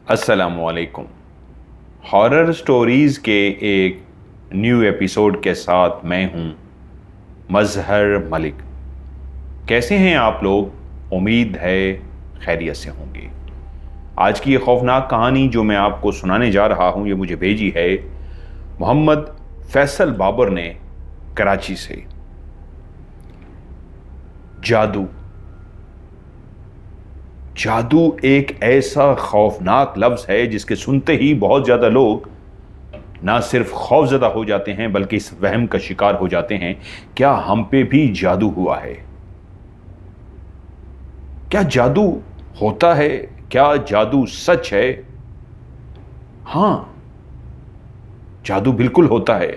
अस्सलामुअलैकुम। Horror stories के एक न्यू एपिसोड के साथ मैं हूं मजहर मलिक। कैसे हैं आप लोग? उम्मीद है खैरियत से होंगे। आज की ये खौफनाक कहानी जो मैं आपको सुनाने जा रहा हूं, ये मुझे भेजी है मोहम्मद फैसल बाबर ने कराची से। जादू। जादू एक ऐसा खौफनाक लफ्ज़ है जिसके सुनते ही बहुत ज़्यादा लोग ना सिर्फ खौफजदा हो जाते हैं बल्कि इस वहम का शिकार हो जाते हैं, क्या हम पे भी जादू हुआ है? क्या जादू होता है? क्या जादू सच है? हां, जादू बिल्कुल होता है,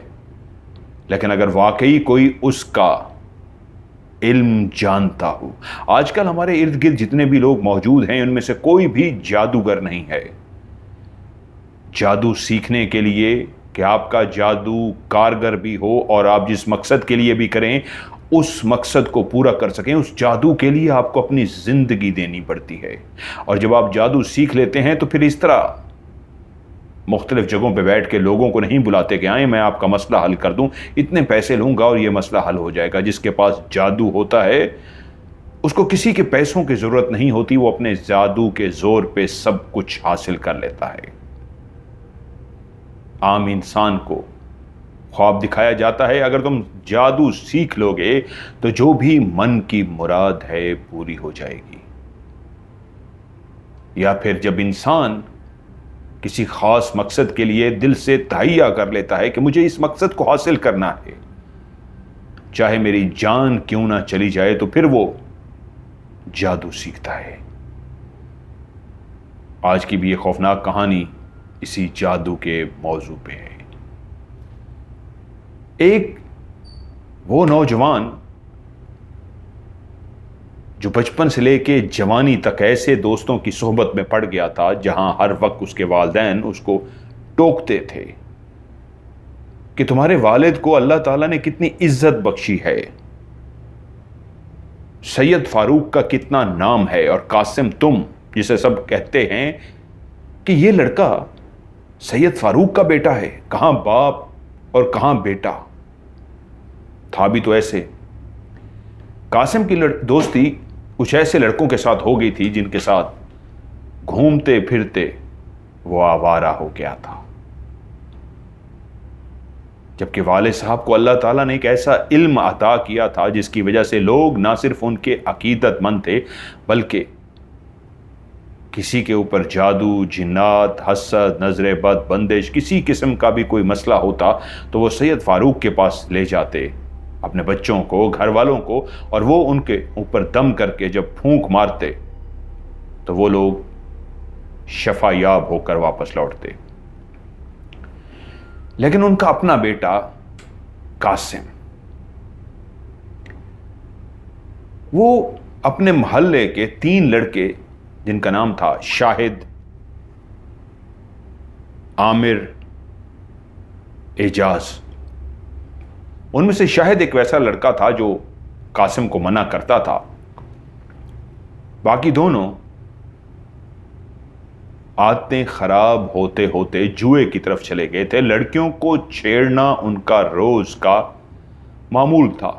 लेकिन अगर वाकई कोई उसका इल्म जानता हो। आजकल हमारे इर्द गिर्द जितने भी लोग मौजूद हैं उनमें से कोई भी जादूगर नहीं है। जादू सीखने के लिए कि आपका जादू कारगर भी हो और आप जिस मकसद के लिए भी करें उस मकसद को पूरा कर सकें, उस जादू के लिए आपको अपनी जिंदगी देनी पड़ती है। और जब आप जादू सीख लेते हैं तो फिर इस तरह मुख्तलिफ जगहों पे बैठ के लोगों को नहीं बुलाते कि आए मैं आपका मसला हल कर दूं, इतने पैसे लूंगा और ये मसला हल हो जाएगा। जिसके पास जादू होता है उसको किसी के पैसों की जरूरत नहीं होती, वो अपने जादू के जोर पे सब कुछ हासिल कर लेता है। आम इंसान को ख्वाब दिखाया जाता है अगर तुम जादू सीख लोगे तो जो भी मन की मुराद है पूरी हो जाएगी। या फिर जब इंसान किसी खास मकसद के लिए दिल से तहैया कर लेता है कि मुझे इस मकसद को हासिल करना है, चाहे मेरी जान क्यों ना चली जाए, तो फिर वो जादू सीखता है। आज की भी ये खौफनाक कहानी इसी जादू के मौजू पे है। एक वो नौजवान जो बचपन से लेके जवानी तक ऐसे दोस्तों की सोहबत में पड़ गया था जहां हर वक्त उसके वालिदैन उसको टोकते थे कि तुम्हारे वालिद को अल्लाह ताला ने कितनी इज्जत बख्शी है, सैयद फारूक का कितना नाम है, और कासिम तुम जिसे सब कहते हैं कि ये लड़का सैयद फारूक का बेटा है, कहां बाप और कहां बेटा। था भी तो ऐसे। कासिम की दोस्ती कुछ ऐसे लड़कों के साथ हो गई थी जिनके साथ घूमते फिरते वो आवारा हो गया था। जबकि वाले साहब को अल्लाह ताला ने एक ऐसा इल्म अता किया था जिसकी वजह से लोग ना सिर्फ उनके अकीदतमंद थे बल्कि किसी के ऊपर जादू, जिन्नात, हसद, नजर बद, बंदिश, किसी किस्म का भी कोई मसला होता तो वो सैयद फारूक के पास ले जाते अपने बच्चों को, घर वालों को, और वो उनके ऊपर दम करके जब फूंक मारते तो वो लोग शफायाब होकर वापस लौटते। लेकिन उनका अपना बेटा कासिम, वो अपने मोहल्ले के 3 लड़के जिनका नाम था शाहिद, आमिर, एजाज, उनमें से शाहिद एक वैसा लड़का था जो कासिम को मना करता था। बाकी दोनों आदतें खराब होते होते जुए की तरफ चले गए थे। लड़कियों को छेड़ना उनका रोज का मामूल था।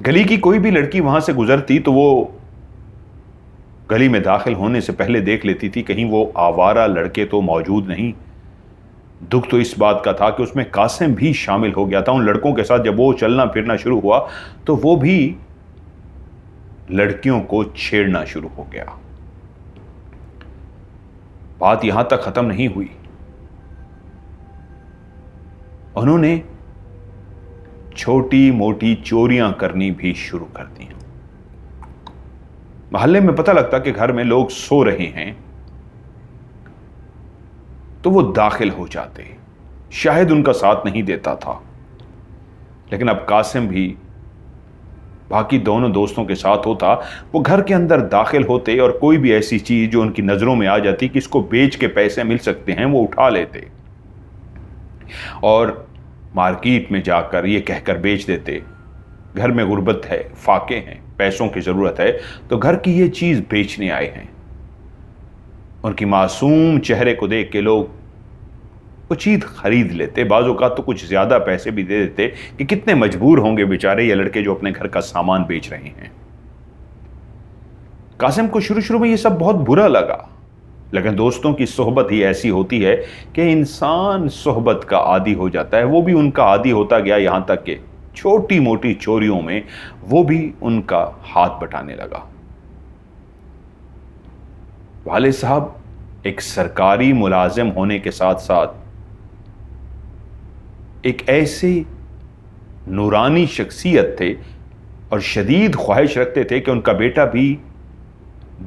गली की कोई भी लड़की वहां से गुजरती तो वो गली में दाखिल होने से पहले देख लेती थी कहीं वो आवारा लड़के तो मौजूद नहीं। दुख तो इस बात का था कि उसमें कासिम भी शामिल हो गया था। उन लड़कों के साथ जब वो चलना फिरना शुरू हुआ तो वो भी लड़कियों को छेड़ना शुरू हो गया। बात यहां तक खत्म नहीं हुई, उन्होंने छोटी मोटी चोरियां करनी भी शुरू कर दी। मोहल्ले में पता लगता कि घर में लोग सो रहे हैं तो वो दाखिल हो जाते। शायद उनका साथ नहीं देता था, लेकिन अब कासिम भी बाकी दोनों दोस्तों के साथ होता। वो घर के अंदर दाखिल होते और कोई भी ऐसी चीज जो उनकी नजरों में आ जाती कि इसको बेच के पैसे मिल सकते हैं वो उठा लेते और मार्केट में जाकर ये कहकर बेच देते घर में गुर्बत है, फाके हैं, पैसों की जरूरत है तो घर की ये चीज बेचने आए हैं। उनकी मासूम चेहरे को देख के लोग वो चीज खरीद लेते, बाज़ औक़ात तो कुछ ज्यादा पैसे भी दे देते कि कितने मजबूर होंगे बेचारे ये लड़के जो अपने घर का सामान बेच रहे हैं। कासिम को शुरू शुरू में ये सब बहुत बुरा लगा, लेकिन दोस्तों की सोहबत ही ऐसी होती है कि इंसान सोहबत का आदी हो जाता है। वो भी उनका आदी होता गया, यहां तक कि छोटी मोटी चोरियों में वो भी उनका हाथ बटाने लगा। वाले साहब एक सरकारी मुलाजिम होने के साथ साथ एक ऐसे नूरानी शख्सियत थे और शदीद ख्वाहिश रखते थे कि उनका बेटा भी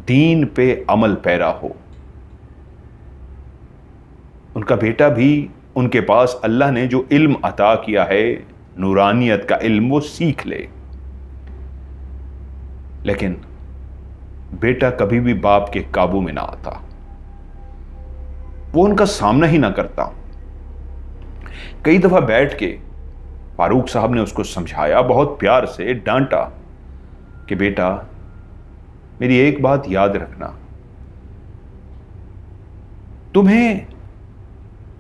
दीन पे अमल पैरा हो, उनका बेटा भी उनके पास अल्लाह ने जो इल्म अता किया है, नूरानियत का इल्म, वो सीख ले। लेकिन बेटा कभी भी बाप के काबू में ना आता, वो उनका सामना ही ना करता। कई दफा बैठ के फारूक साहब ने उसको समझाया, बहुत प्यार से डांटा कि बेटा मेरी एक बात याद रखना, तुम्हें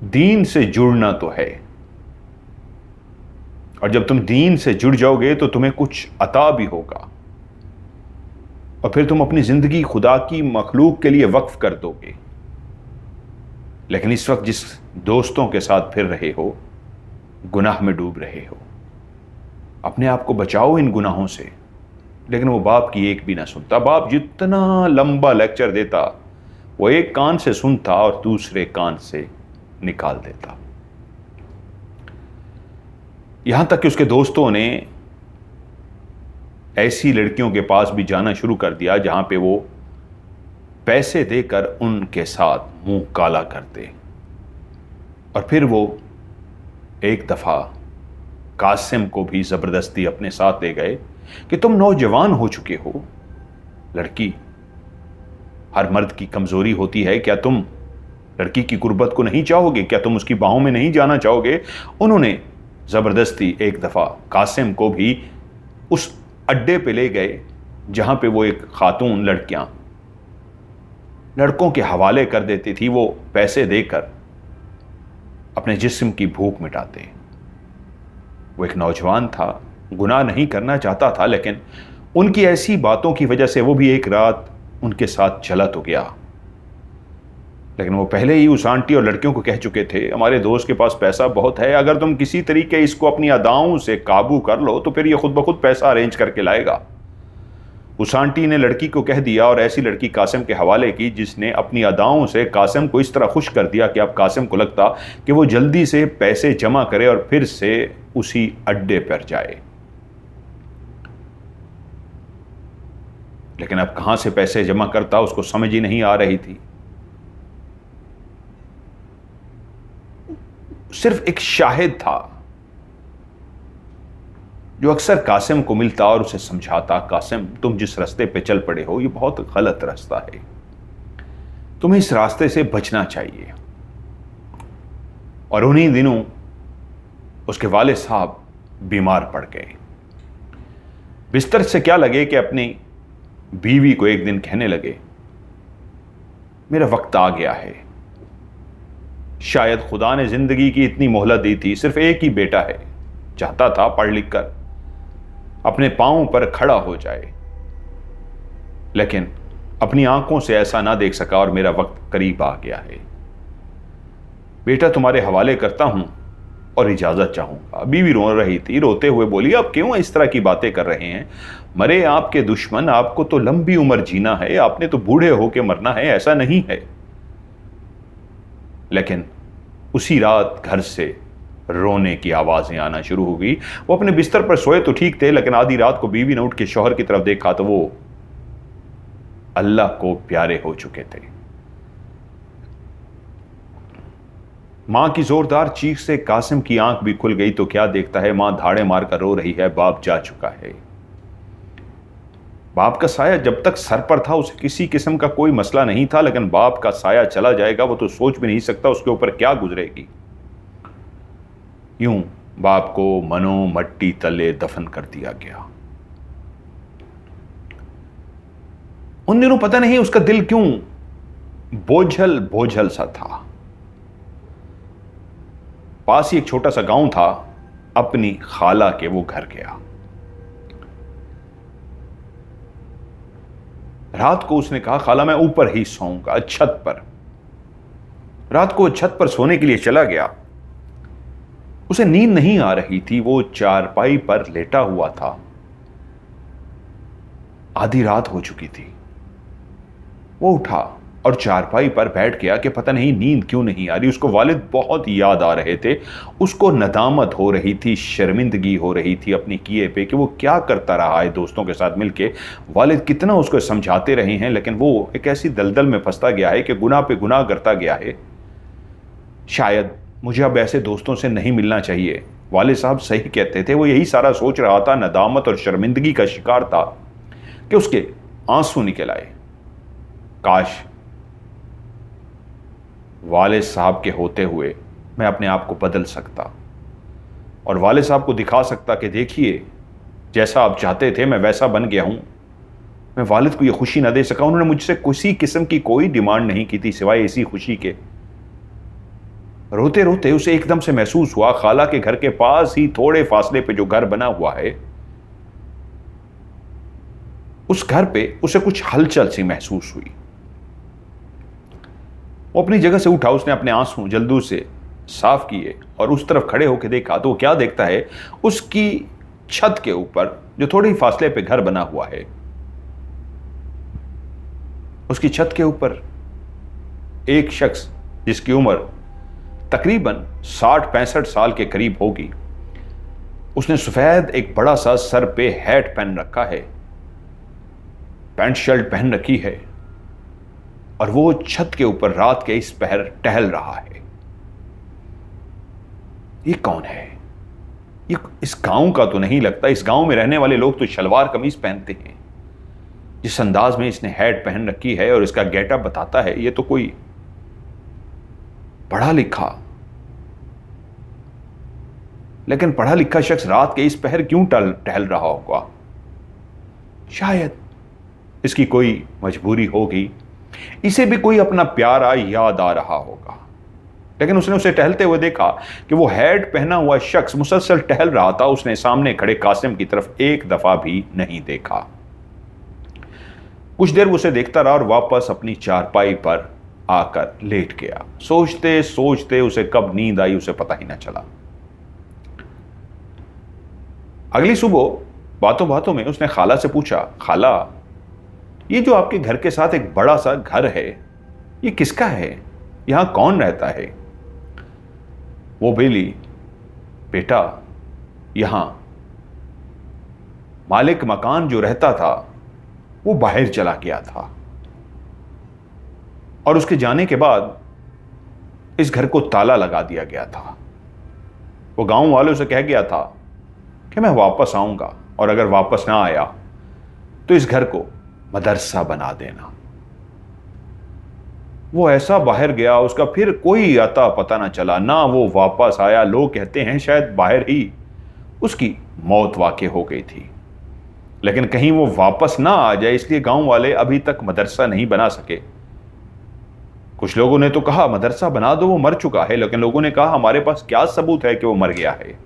दीन से जुड़ना तो है, और जब तुम दीन से जुड़ जाओगे तो तुम्हें कुछ अता भी होगा और फिर तुम अपनी जिंदगी खुदा की मखलूक के लिए वक्फ कर दोगे। लेकिन इस वक्त जिस दोस्तों के साथ फिर रहे हो, गुनाह में डूब रहे हो, अपने आप को बचाओ इन गुनाहों से। लेकिन वो बाप की एक भी ना सुनता। बाप जितना लंबा लेक्चर देता वो एक कान से सुनता और दूसरे कान से निकाल देता। यहां तक कि उसके दोस्तों ने ऐसी लड़कियों के पास भी जाना शुरू कर दिया जहां पे वो पैसे देकर उनके साथ मुंह काला करते। और फिर वो एक दफा कासिम को भी जबरदस्ती अपने साथ ले गए कि तुम नौजवान हो चुके हो, लड़की हर मर्द की कमजोरी होती है, क्या तुम लड़की की गुर्बत को नहीं चाहोगे? क्या तुम उसकी बाहों में नहीं जाना चाहोगे? उन्होंने जबरदस्ती एक दफा कासिम को भी उस अड्डे पे ले गए जहां पे वो एक खातून लड़कियां लड़कों के हवाले कर देती थी, वो पैसे देकर अपने जिस्म की भूख मिटाते। वो एक नौजवान था, गुनाह नहीं करना चाहता था, लेकिन उनकी ऐसी बातों की वजह से वो भी एक रात उनके साथ चला तो गया। लेकिन वो पहले ही उस आंटी और लड़कियों को कह चुके थे, हमारे दोस्त के पास पैसा बहुत है, अगर तुम किसी तरीके इसको अपनी अदाओं से काबू कर लो तो फिर ये खुद ब खुद पैसा अरेंज करके लाएगा। उस आंटी ने लड़की को कह दिया और ऐसी लड़की कासिम के हवाले की जिसने अपनी अदाओं से कासिम को इस तरह खुश कर दिया कि अब कासिम को लगता कि वो जल्दी से पैसे जमा करे और फिर से उसी अड्डे पर जाए। लेकिन अब कहां से पैसे जमा करता उसको समझ ही नहीं आ रही थी। सिर्फ एक शाहिद था जो अक्सर कासिम को मिलता और उसे समझाता, कासिम तुम जिस रास्ते पे चल पड़े हो ये बहुत गलत रास्ता है, तुम्हें इस रास्ते से बचना चाहिए। और उन्हीं दिनों उसके वाले साहब बीमार पड़ गए। बिस्तर से क्या लगे कि अपनी बीवी को एक दिन कहने लगे, मेरा वक्त आ गया है, शायद खुदा ने जिंदगी की इतनी मोहलत दी थी, सिर्फ एक ही बेटा है, चाहता था पढ़ लिख कर अपने पांवों पर खड़ा हो जाए, लेकिन अपनी आंखों से ऐसा ना देख सका और मेरा वक्त करीब आ गया है। बेटा तुम्हारे हवाले करता हूं और इजाजत चाहूंगा। बीवी रो रही थी, रोते हुए बोली, अब क्यों इस तरह की बातें कर रहे हैं? मरे आपके दुश्मन, आपको तो लंबी उम्र जीना है, आपने तो बूढ़े होके मरना है, ऐसा नहीं है। लेकिन उसी रात घर से रोने की आवाजें आना शुरू हो गई। वो अपने बिस्तर पर सोए तो ठीक थे, लेकिन आधी रात को बीवी ने उठ के शौहर की तरफ देखा तो वो अल्लाह को प्यारे हो चुके थे। मां की जोरदार चीख से कासिम की आंख भी खुल गई तो क्या देखता है, मां धाड़े मारकर रो रही है, बाप जा चुका है। बाप का साया जब तक सर पर था उसे किसी किस्म का कोई मसला नहीं था, लेकिन बाप का साया चला जाएगा वो तो सोच भी नहीं सकता उसके ऊपर क्या गुजरेगी। यूं बाप को मनो मट्टी तले दफन कर दिया गया। उन दिनों पता नहीं उसका दिल क्यों बोझल बोझल सा था। पास ही एक छोटा सा गांव था। अपनी खाला के वो घर गया। रात को उसने कहा, खाला मैं ऊपर ही सोऊंगा, छत पर। रात को छत पर सोने के लिए चला गया। उसे नींद नहीं आ रही थी। वो चारपाई पर लेटा हुआ था। आधी रात हो चुकी थी। वो उठा और चारपाई पर बैठ गया कि पता नहीं नींद क्यों नहीं आ रही। उसको वालिद बहुत याद आ रहे थे। उसको नदामत हो रही थी, शर्मिंदगी हो रही थी अपनी किए पे कि वो क्या करता रहा है दोस्तों के साथ मिलके। वालिद कितना उसको समझाते रहे हैं, लेकिन वो एक ऐसी दलदल में फंसता गया है कि गुनाह पे गुनाह करता गया है। शायद मुझे अब ऐसे दोस्तों से नहीं मिलना चाहिए। वालिद साहब सही कहते थे। वो यही सारा सोच रहा था, नदामत और शर्मिंदगी का शिकार था कि उसके आंसू निकल आए। काश वालिद साहब के होते हुए मैं अपने आप को बदल सकता और वालिद साहब को दिखा सकता कि देखिए, जैसा आप चाहते थे मैं वैसा बन गया हूं। मैं वालिद को यह खुशी ना दे सका। उन्होंने मुझसे किसी किस्म की कोई डिमांड नहीं की थी सिवाय इसी खुशी के। रोते रोते उसे एकदम से महसूस हुआ, खाला के घर के पास ही थोड़े फासले पे जो घर बना हुआ है, उस घर पे उसे कुछ हलचल सी महसूस हुई। वो अपनी जगह से उठा। उसने अपने आंसू जल्दी से साफ किए और उस तरफ खड़े होकर देखा तो वो क्या देखता है, उसकी छत के ऊपर जो थोड़ी फासले पे घर बना हुआ है, उसकी छत के ऊपर एक शख्स जिसकी उम्र तकरीबन 60-65 साल के करीब होगी। उसने सफेद एक बड़ा सा सर पे हैट पहन रखा है, पैंट शर्ट पहन रखी है और वो छत के ऊपर रात के इस पहर टहल रहा है। ये कौन है? ये इस गांव का तो नहीं लगता। इस गांव में रहने वाले लोग तो शलवार कमीज पहनते हैं। जिस अंदाज में इसने हैट पहन रखी है और इसका गेटअप बताता है, ये तो कोई पढ़ा लिखा, लेकिन पढ़ा लिखा शख्स रात के इस पहर क्यों टहल रहा होगा? शायद इसकी कोई मजबूरी होगी, इसे भी कोई अपना प्यारा याद आ रहा होगा। लेकिन उसने उसे टहलते हुए देखा कि वो हैट पहना हुआ शख्स मुसलसल टहल रहा था। उसने सामने खड़े कासिम की तरफ एक दफा भी नहीं देखा। कुछ देर उसे देखता रहा और वापस अपनी चारपाई पर आकर लेट गया। सोचते सोचते उसे कब नींद आई उसे पता ही ना चला। अगली सुबह बातों बातों में उसने खाला से पूछा, खाला, ये जो आपके घर के साथ एक बड़ा सा घर है, ये किसका है? यहां कौन रहता है? वो बोली, बेटा, यहां मालिक मकान जो रहता था वो बाहर चला गया था और उसके जाने के बाद इस घर को ताला लगा दिया गया था। वो गांव वालों से कह गया था कि मैं वापस आऊंगा और अगर वापस ना आया तो इस घर को मदरसा बना देना। वो ऐसा बाहर गया, उसका फिर कोई आता पता ना चला, ना वो वापस आया। लोग कहते हैं शायद बाहर ही उसकी मौत वाक़ई हो गई थी। लेकिन कहीं वो वापस ना आ जाए इसलिए गांव वाले अभी तक मदरसा नहीं बना सके। कुछ लोगों ने तो कहा मदरसा बना दो, वो मर चुका है। लेकिन लोगों ने कहा हमारे पास क्या सबूत है कि वो मर गया है?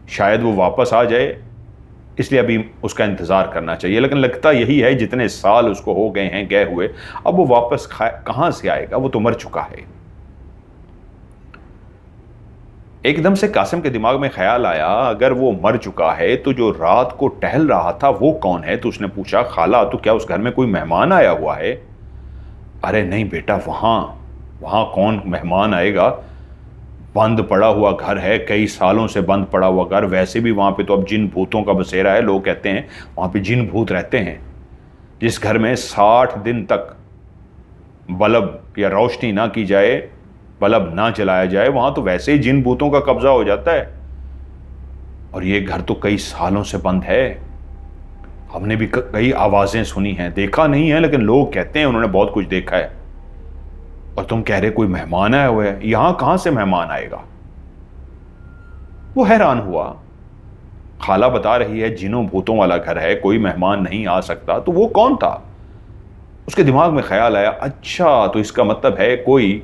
शायद वो वापस आ जाए, इसलिए अभी उसका इंतजार करना चाहिए। लेकिन लगता यही है, जितने साल उसको हो गए हैं गए हुए, अब वो वापस कहां से आएगा? वो तो मर चुका है। एकदम से कासिम के दिमाग में ख्याल आया, अगर वो मर चुका है तो जो रात को टहल रहा था वो कौन है? तो उसने पूछा, खाला, तो क्या उस घर में कोई मेहमान आया हुआ है? अरे नहीं बेटा, वहां कौन मेहमान आएगा? बंद पड़ा हुआ घर है, कई सालों से बंद पड़ा हुआ घर। वैसे भी वहां पे तो अब जिन भूतों का बसेरा है। लोग कहते हैं वहां पे जिन भूत रहते हैं। जिस घर में 60 दिन तक बल्ब या रोशनी ना की जाए, बल्ब ना जलाया जाए, वहां तो वैसे ही जिन भूतों का कब्जा हो जाता है। और ये घर तो कई सालों से बंद है। हमने भी कई आवाजें सुनी हैं, देखा नहीं है, लेकिन लोग कहते हैं उन्होंने बहुत कुछ देखा है। और तुम कह रहे कोई मेहमान आया हुआ है? यहां कहां से मेहमान आएगा? वो हैरान हुआ। खाला बता रही है जिनों भूतों वाला घर है, कोई मेहमान नहीं आ सकता, तो वो कौन था? उसके दिमाग में ख्याल आया, अच्छा तो इसका मतलब है कोई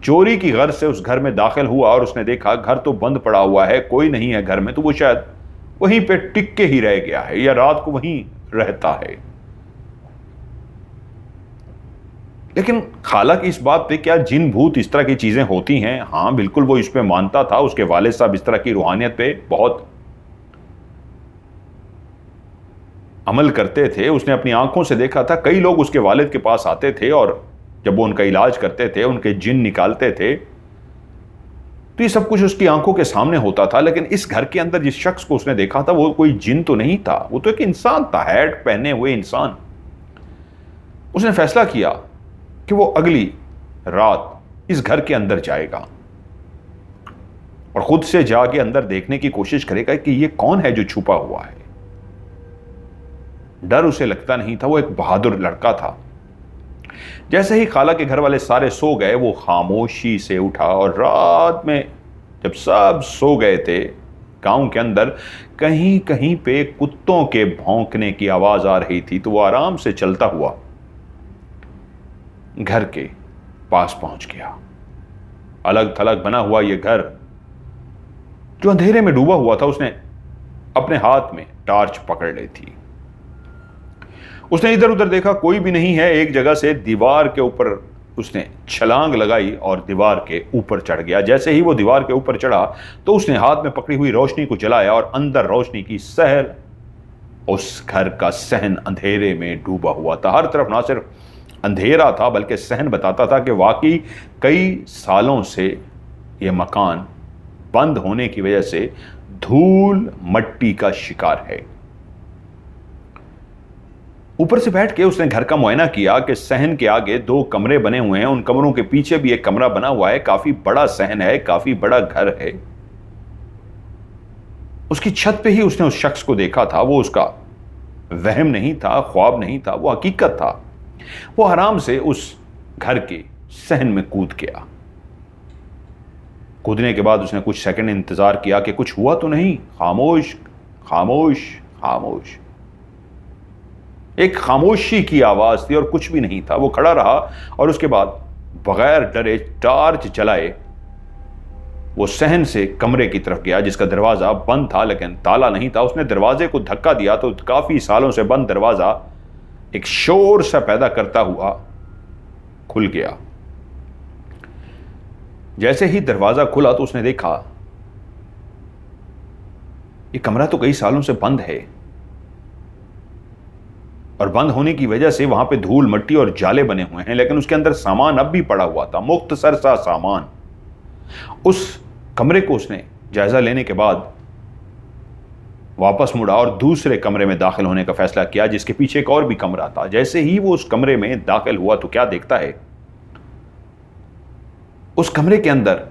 चोरी की गर्ज से उस घर में दाखिल हुआ और उसने देखा घर तो बंद पड़ा हुआ है, कोई नहीं है घर में, तो वो शायद वहीं पे टिक के ही रह गया है या रात को वहीं रहता है। लेकिन खाला की इस बात पे क्या जिन भूत इस तरह की चीजें होती हैं? हाँ बिल्कुल, वो इस पे मानता था। उसके वालिद साहब इस तरह की रूहानियत पे बहुत अमल करते थे। उसने अपनी आंखों से देखा था, कई लोग उसके वालिद के पास आते थे और जब वो उनका इलाज करते थे, उनके जिन निकालते थे, तो ये सब कुछ उसकी आंखों के सामने होता था। लेकिन इस घर के अंदर जिस शख्स को उसने देखा था वो कोई जिन तो नहीं था, वो तो एक इंसान था, हैट पहने हुए इंसान। उसने फैसला किया कि वो अगली रात इस घर के अंदर जाएगा और खुद से जाके अंदर देखने की कोशिश करेगा कि ये कौन है जो छुपा हुआ है। डर उसे लगता नहीं था, वो एक बहादुर लड़का था। जैसे ही खाला के घर वाले सारे सो गए, वो खामोशी से उठा और रात में जब सब सो गए थे, गांव के अंदर कहीं कहीं पे कुत्तों के भौंकने की आवाज आ रही थी, तो वो आराम से चलता हुआ घर के पास पहुंच गया। अलग थलग बना हुआ यह घर जो अंधेरे में डूबा हुआ था, उसने अपने हाथ में टॉर्च पकड़ ली थी। उसने इधर उधर देखा, कोई भी नहीं है। एक जगह से दीवार के ऊपर उसने छलांग लगाई और दीवार के ऊपर चढ़ गया। जैसे ही वो दीवार के ऊपर चढ़ा तो उसने हाथ में पकड़ी हुई रोशनी को जलाया और अंदर रोशनी की सहर, उस घर का सहन अंधेरे में डूबा हुआ था। हर तरफ ना सिर्फ अंधेरा था बल्कि सहन बताता था कि वाकई कई सालों से यह मकान बंद होने की वजह से धूल मट्टी का शिकार है। ऊपर से बैठ के उसने घर का मुआयना किया कि सहन के आगे 2 कमरे बने हुए हैं, उन कमरों के पीछे भी एक कमरा बना हुआ है। काफी बड़ा सहन है, काफी बड़ा घर है। उसकी छत पे ही उसने उस शख्स को देखा था। वो उसका वहम नहीं था, ख्वाब नहीं था, वो हकीकत था। वो आराम से उस घर के सहन में कूद गया। कूदने के बाद उसने कुछ सेकंड इंतजार किया कि कुछ हुआ तो नहीं। खामोश खामोश खामोश, एक खामोशी की आवाज थी और कुछ भी नहीं था। वो खड़ा रहा और उसके बाद बगैर डरे टॉर्च जलाए वो सहन से कमरे की तरफ गया जिसका दरवाजा बंद था लेकिन ताला नहीं था। उसने दरवाजे को धक्का दिया तो काफी सालों से बंद दरवाजा एक शोर सा पैदा करता हुआ खुल गया। जैसे ही दरवाजा खुला तो उसने देखा ये कमरा तो कई सालों से बंद है और बंद होने की वजह से वहां पे धूल मट्टी और जाले बने हुए हैं, लेकिन उसके अंदर सामान अब भी पड़ा हुआ था, मुख्तसर सा सामान। उस कमरे को उसने जायजा लेने के बाद वापस मुड़ा और दूसरे कमरे में दाखिल होने का फैसला किया जिसके पीछे एक और भी कमरा था। जैसे ही वो उस कमरे में दाखिल हुआ तो क्या देखता है, उस कमरे के अंदर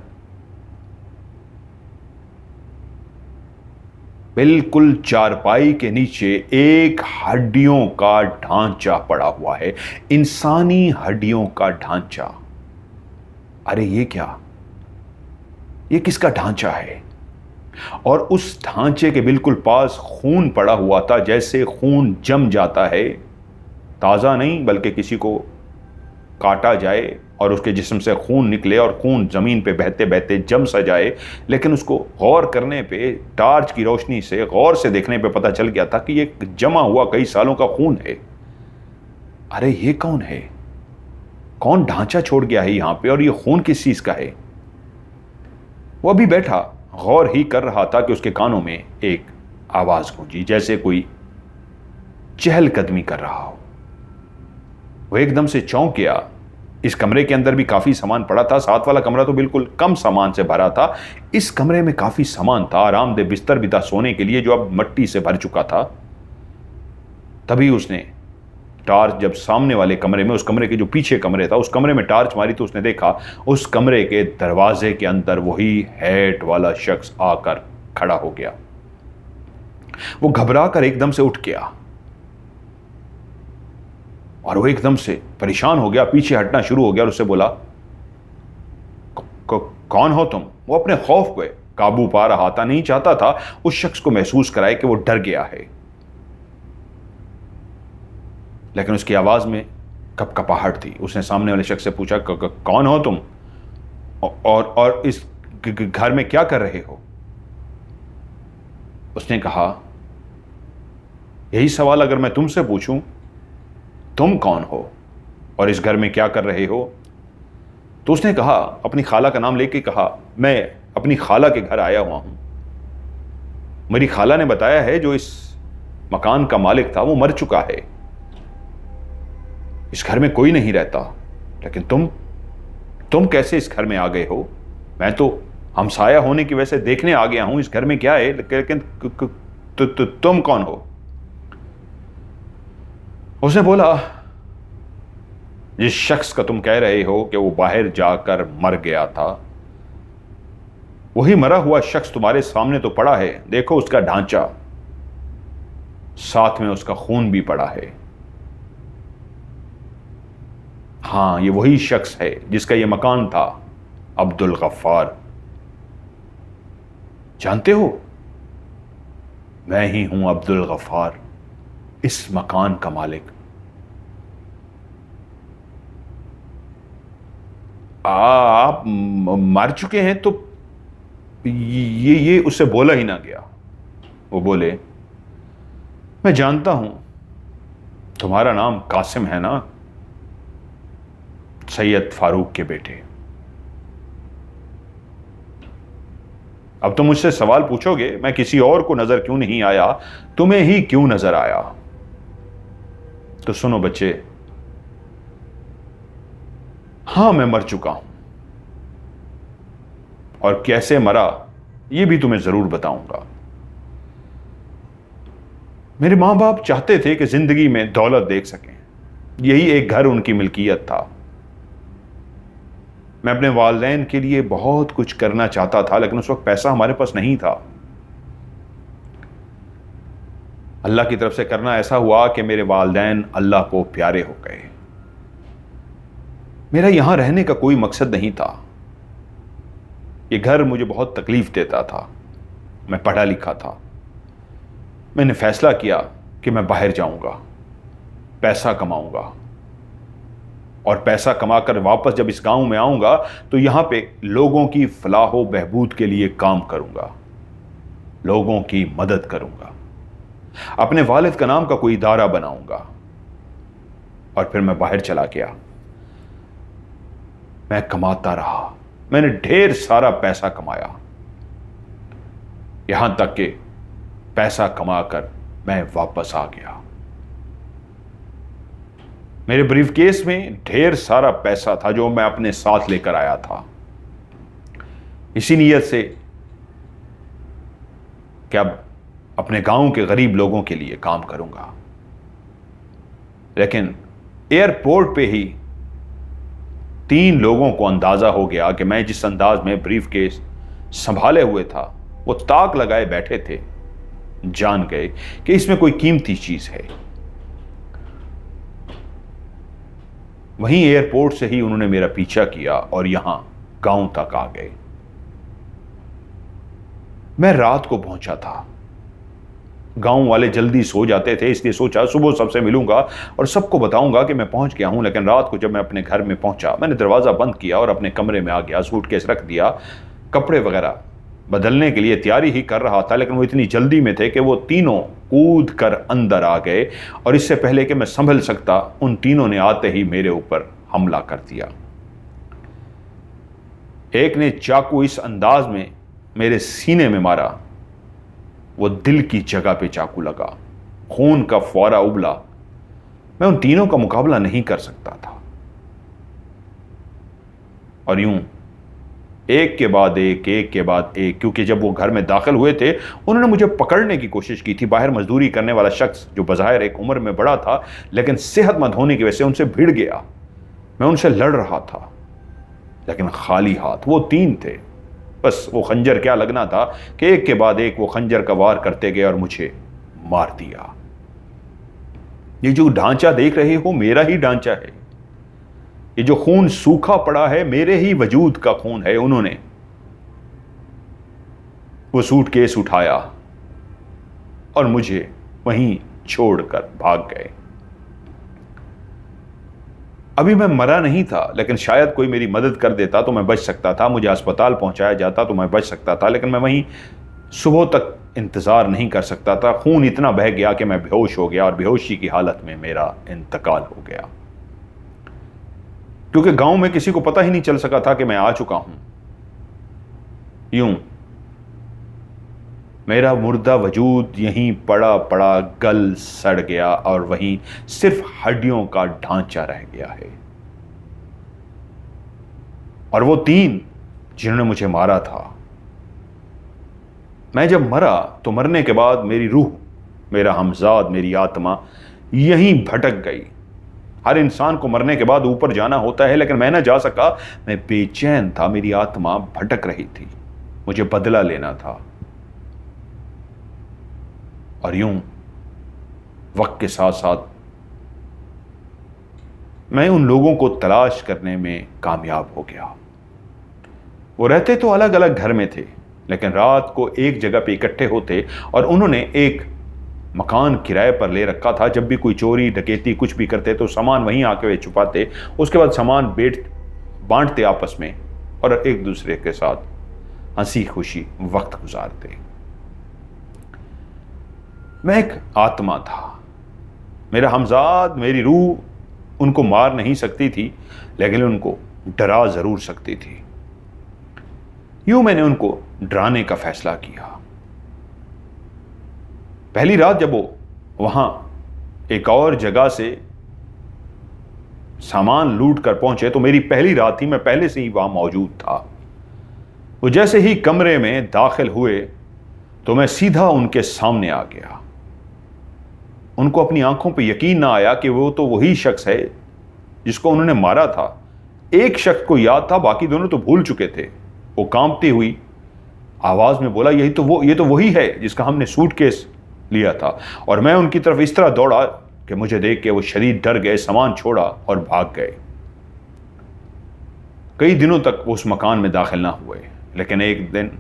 बिल्कुल चारपाई के नीचे एक हड्डियों का ढांचा पड़ा हुआ है, इंसानी हड्डियों का ढांचा। अरे ये क्या, ये किसका ढांचा है? और उस ढांचे के बिल्कुल पास खून पड़ा हुआ था, जैसे खून जम जाता है, ताजा नहीं बल्कि किसी को काटा जाए और उसके जिस्म से खून निकले और खून जमीन पे बहते बहते जम सा जाए। लेकिन उसको गौर करने पे, टार्च की रोशनी से गौर से देखने पे पता चल गया था कि ये जमा हुआ कई सालों का खून है। अरे ये कौन है? कौन ढांचा छोड़ गया है यहां पे और ये खून किस चीज का है? वो अभी बैठा गौर ही कर रहा था कि उसके कानों में एक आवाज गूंजी, जैसे कोई चहलकदमी कर रहा हो। वो एकदम से चौंक गया। इस कमरे के अंदर भी काफी सामान पड़ा था। साथ वाला कमरा तो बिल्कुल कम सामान से भरा था, इस कमरे में काफी सामान था। आरामदेह बिस्तर भी था सोने के लिए जो अब मट्टी से भर चुका था। तभी उसने टार्च जब सामने वाले कमरे में, उस कमरे के जो पीछे कमरे था, उस कमरे में टार्च मारी तो उसने देखा उस कमरे के दरवाजे के अंदर वही हैट वाला शख्स आकर खड़ा हो गया। वो घबरा कर एकदम से उठ गया और वो एकदम से परेशान हो गया, पीछे हटना शुरू हो गया और उससे बोला, कौन हो तुम? वो अपने खौफ पे काबू पा रहा था, नहीं चाहता था उस शख्स को महसूस कराए कि वो डर गया है। लेकिन उसकी आवाज़ में कपकपाहट थी। उसने सामने वाले शख्स से पूछा, कौन हो तुम और इस घर में क्या कर रहे हो? उसने कहा, यही सवाल अगर मैं तुमसे पूछूं, तुम कौन हो और इस घर में क्या कर रहे हो? तो उसने कहा, अपनी खाला का नाम लेके कहा, मैं अपनी खाला के घर आया हुआ हूं। मेरी खाला ने बताया है जो इस मकान का मालिक था वो मर चुका है, इस घर में कोई नहीं रहता। लेकिन तुम कैसे इस घर में आ गए हो? मैं तो हमसाया होने की वजह से देखने आ गया हूं इस घर में क्या है, लेकिन तुम कौन हो? उसने बोला, जिस शख्स का तुम कह रहे हो कि वो बाहर जाकर मर गया था, वही मरा हुआ शख्स तुम्हारे सामने तो पड़ा है। देखो उसका ढांचा, साथ में उसका खून भी पड़ा है। हां, ये वही शख्स है जिसका ये मकान था, अब्दुल गफ्फार। जानते हो, मैं ही हूं अब्दुल गफ्फार, इस मकान का मालिक। आप मर चुके हैं? तो ये उससे बोला ही ना गया। वो बोले, मैं जानता हूं तुम्हारा नाम कासिम है ना, सैयद फारूक के बेटे। अब तुम मुझसे सवाल पूछोगे, मैं किसी और को नजर क्यों नहीं आया, तुम्हें ही क्यों नजर आया? तो सुनो बच्चे, हां मैं मर चुका हूं, और कैसे मरा यह भी तुम्हें जरूर बताऊंगा। मेरे मां बाप चाहते थे कि जिंदगी में दौलत देख सकें, यही एक घर उनकी मिल्कियत था। मैं अपने वालिदैन के लिए बहुत कुछ करना चाहता था, लेकिन उस वक्त पैसा हमारे पास नहीं था। अल्लाह की तरफ से करना ऐसा हुआ कि मेरे वालिदैन अल्लाह को प्यारे हो गए। मेरा यहां रहने का कोई मकसद नहीं था। यह घर मुझे बहुत तकलीफ देता था। मैं पढ़ा लिखा था। मैंने फैसला किया कि मैं बाहर जाऊंगा, पैसा कमाऊंगा, और पैसा कमाकर वापस जब इस गांव में आऊंगा तो यहां पे लोगों की फलाह व बहबूद के लिए काम करूंगा, लोगों की मदद करूंगा, अपने वालिद का नाम का कोई इदारा बनाऊंगा। और फिर मैं बाहर चला गया। मैं कमाता रहा, मैंने ढेर सारा पैसा कमाया, यहां तक कि पैसा कमाकर मैं वापस आ गया। मेरे ब्रीफकेस में ढेर सारा पैसा था जो मैं अपने साथ लेकर आया था, इसी नीयत से कि अब अपने गांव के गरीब लोगों के लिए काम करूंगा। लेकिन एयरपोर्ट पे ही 3 लोगों को अंदाजा हो गया कि मैं जिस अंदाज में ब्रीफकेस संभाले हुए था वो ताक लगाए बैठे थे। जान गए कि इसमें कोई कीमती चीज है। वहीं एयरपोर्ट से ही उन्होंने मेरा पीछा किया और यहां गांव तक आ गए। मैं रात को पहुंचा था। गांव वाले जल्दी सो जाते थे, इसलिए सोचा सुबह सबसे मिलूंगा और सबको बताऊंगा कि मैं पहुंच गया हूं। लेकिन रात को जब मैं अपने घर में पहुंचा, मैंने दरवाजा बंद किया और अपने कमरे में आ गया, सूटकेस रख दिया, कपड़े वगैरह बदलने के लिए तैयारी ही कर रहा था। लेकिन वो इतनी जल्दी में थे कि वो तीनों कूद कर अंदर आ गए और इससे पहले कि मैं संभल सकता, उन तीनों ने आते ही मेरे ऊपर हमला कर दिया। एक ने चाकू इस अंदाज में मेरे सीने में मारा, वो दिल की जगह पे चाकू लगा, खून का फौरा उबला। मैं उन तीनों का मुकाबला नहीं कर सकता था। और यूं एक के बाद एक, एक के बाद एक, क्योंकि जब वो घर में दाखिल हुए थे उन्होंने मुझे पकड़ने की कोशिश की थी। बाहर मजदूरी करने वाला शख्स जो बज़ाहिर एक उम्र में बड़ा था लेकिन सेहतमंद होने की वजह से उनसे भिड़ गया। मैं उनसे लड़ रहा था लेकिन खाली हाथ। वो 3 थे, बस वो खंजर क्या लगना था कि एक के बाद एक वो खंजर का वार करते गए और मुझे मार दिया। ये जो ढांचा देख रहे हो मेरा ही ढांचा है। ये जो खून सूखा पड़ा है मेरे ही वजूद का खून है। उन्होंने वो सूटकेस उठाया और मुझे वहीं छोड़कर भाग गए। अभी मैं मरा नहीं था, लेकिन शायद कोई मेरी मदद कर देता तो मैं बच सकता था, मुझे अस्पताल पहुंचाया जाता तो मैं बच सकता था, लेकिन मैं वहीं सुबह तक इंतज़ार नहीं कर सकता था। खून इतना बह गया कि मैं बेहोश हो गया और बेहोशी की हालत में मेरा इंतकाल हो गया, क्योंकि गांव में किसी को पता ही नहीं चल सका था कि मैं आ चुका हूं। यूं मेरा मुर्दा वजूद यहीं पड़ा पड़ा गल सड़ गया और वहीं सिर्फ हड्डियों का ढांचा रह गया है। और वो 3 जिन्होंने मुझे मारा था, मैं जब मरा तो मरने के बाद मेरी रूह, मेरा हमजाद, मेरी आत्मा यहीं भटक गई। हर इंसान को मरने के बाद ऊपर जाना होता है, लेकिन मैं ना जा सका। मैं बेचैन था, मेरी आत्मा भटक रही थी, मुझे बदला लेना था। और यूं वक्त के साथ साथ मैं उन लोगों को तलाश करने में कामयाब हो गया। वो रहते तो अलग अलग घर में थे, लेकिन रात को एक जगह पे इकट्ठे होते और उन्होंने एक मकान किराए पर ले रखा था। जब भी कोई चोरी डकैती कुछ भी करते तो सामान वहीं आके वे छुपाते, उसके बाद सामान बांटते आपस में और एक दूसरे के साथ हंसी खुशी वक्त गुजारते। मैं एक आत्मा था, मेरा हमजाद, मेरी रूह उनको मार नहीं सकती थी, लेकिन उनको डरा जरूर सकती थी। यूं मैंने उनको डराने का फैसला किया। पहली रात जब वो वहां एक और जगह से सामान लूट कर पहुंचे तो मेरी पहली रात थी, मैं पहले से ही वहां मौजूद था। वो जैसे ही कमरे में दाखिल हुए तो मैं सीधा उनके सामने आ गया। उनको अपनी आंखों पे यकीन ना आया कि वो तो वही शख्स है जिसको उन्होंने मारा था। एक शख्स को याद था, बाकी दोनों तो भूल चुके थे। वो कांपती हुई आवाज में बोला, ये तो वही है जिसका हमने सूटकेस लिया था। और मैं उनकी तरफ इस तरह दौड़ा कि मुझे देख के वो शदीद डर गए, सामान छोड़ा और भाग गए। कई दिनों तक वो उस मकान में दाखिल ना हुए, लेकिन एक दिन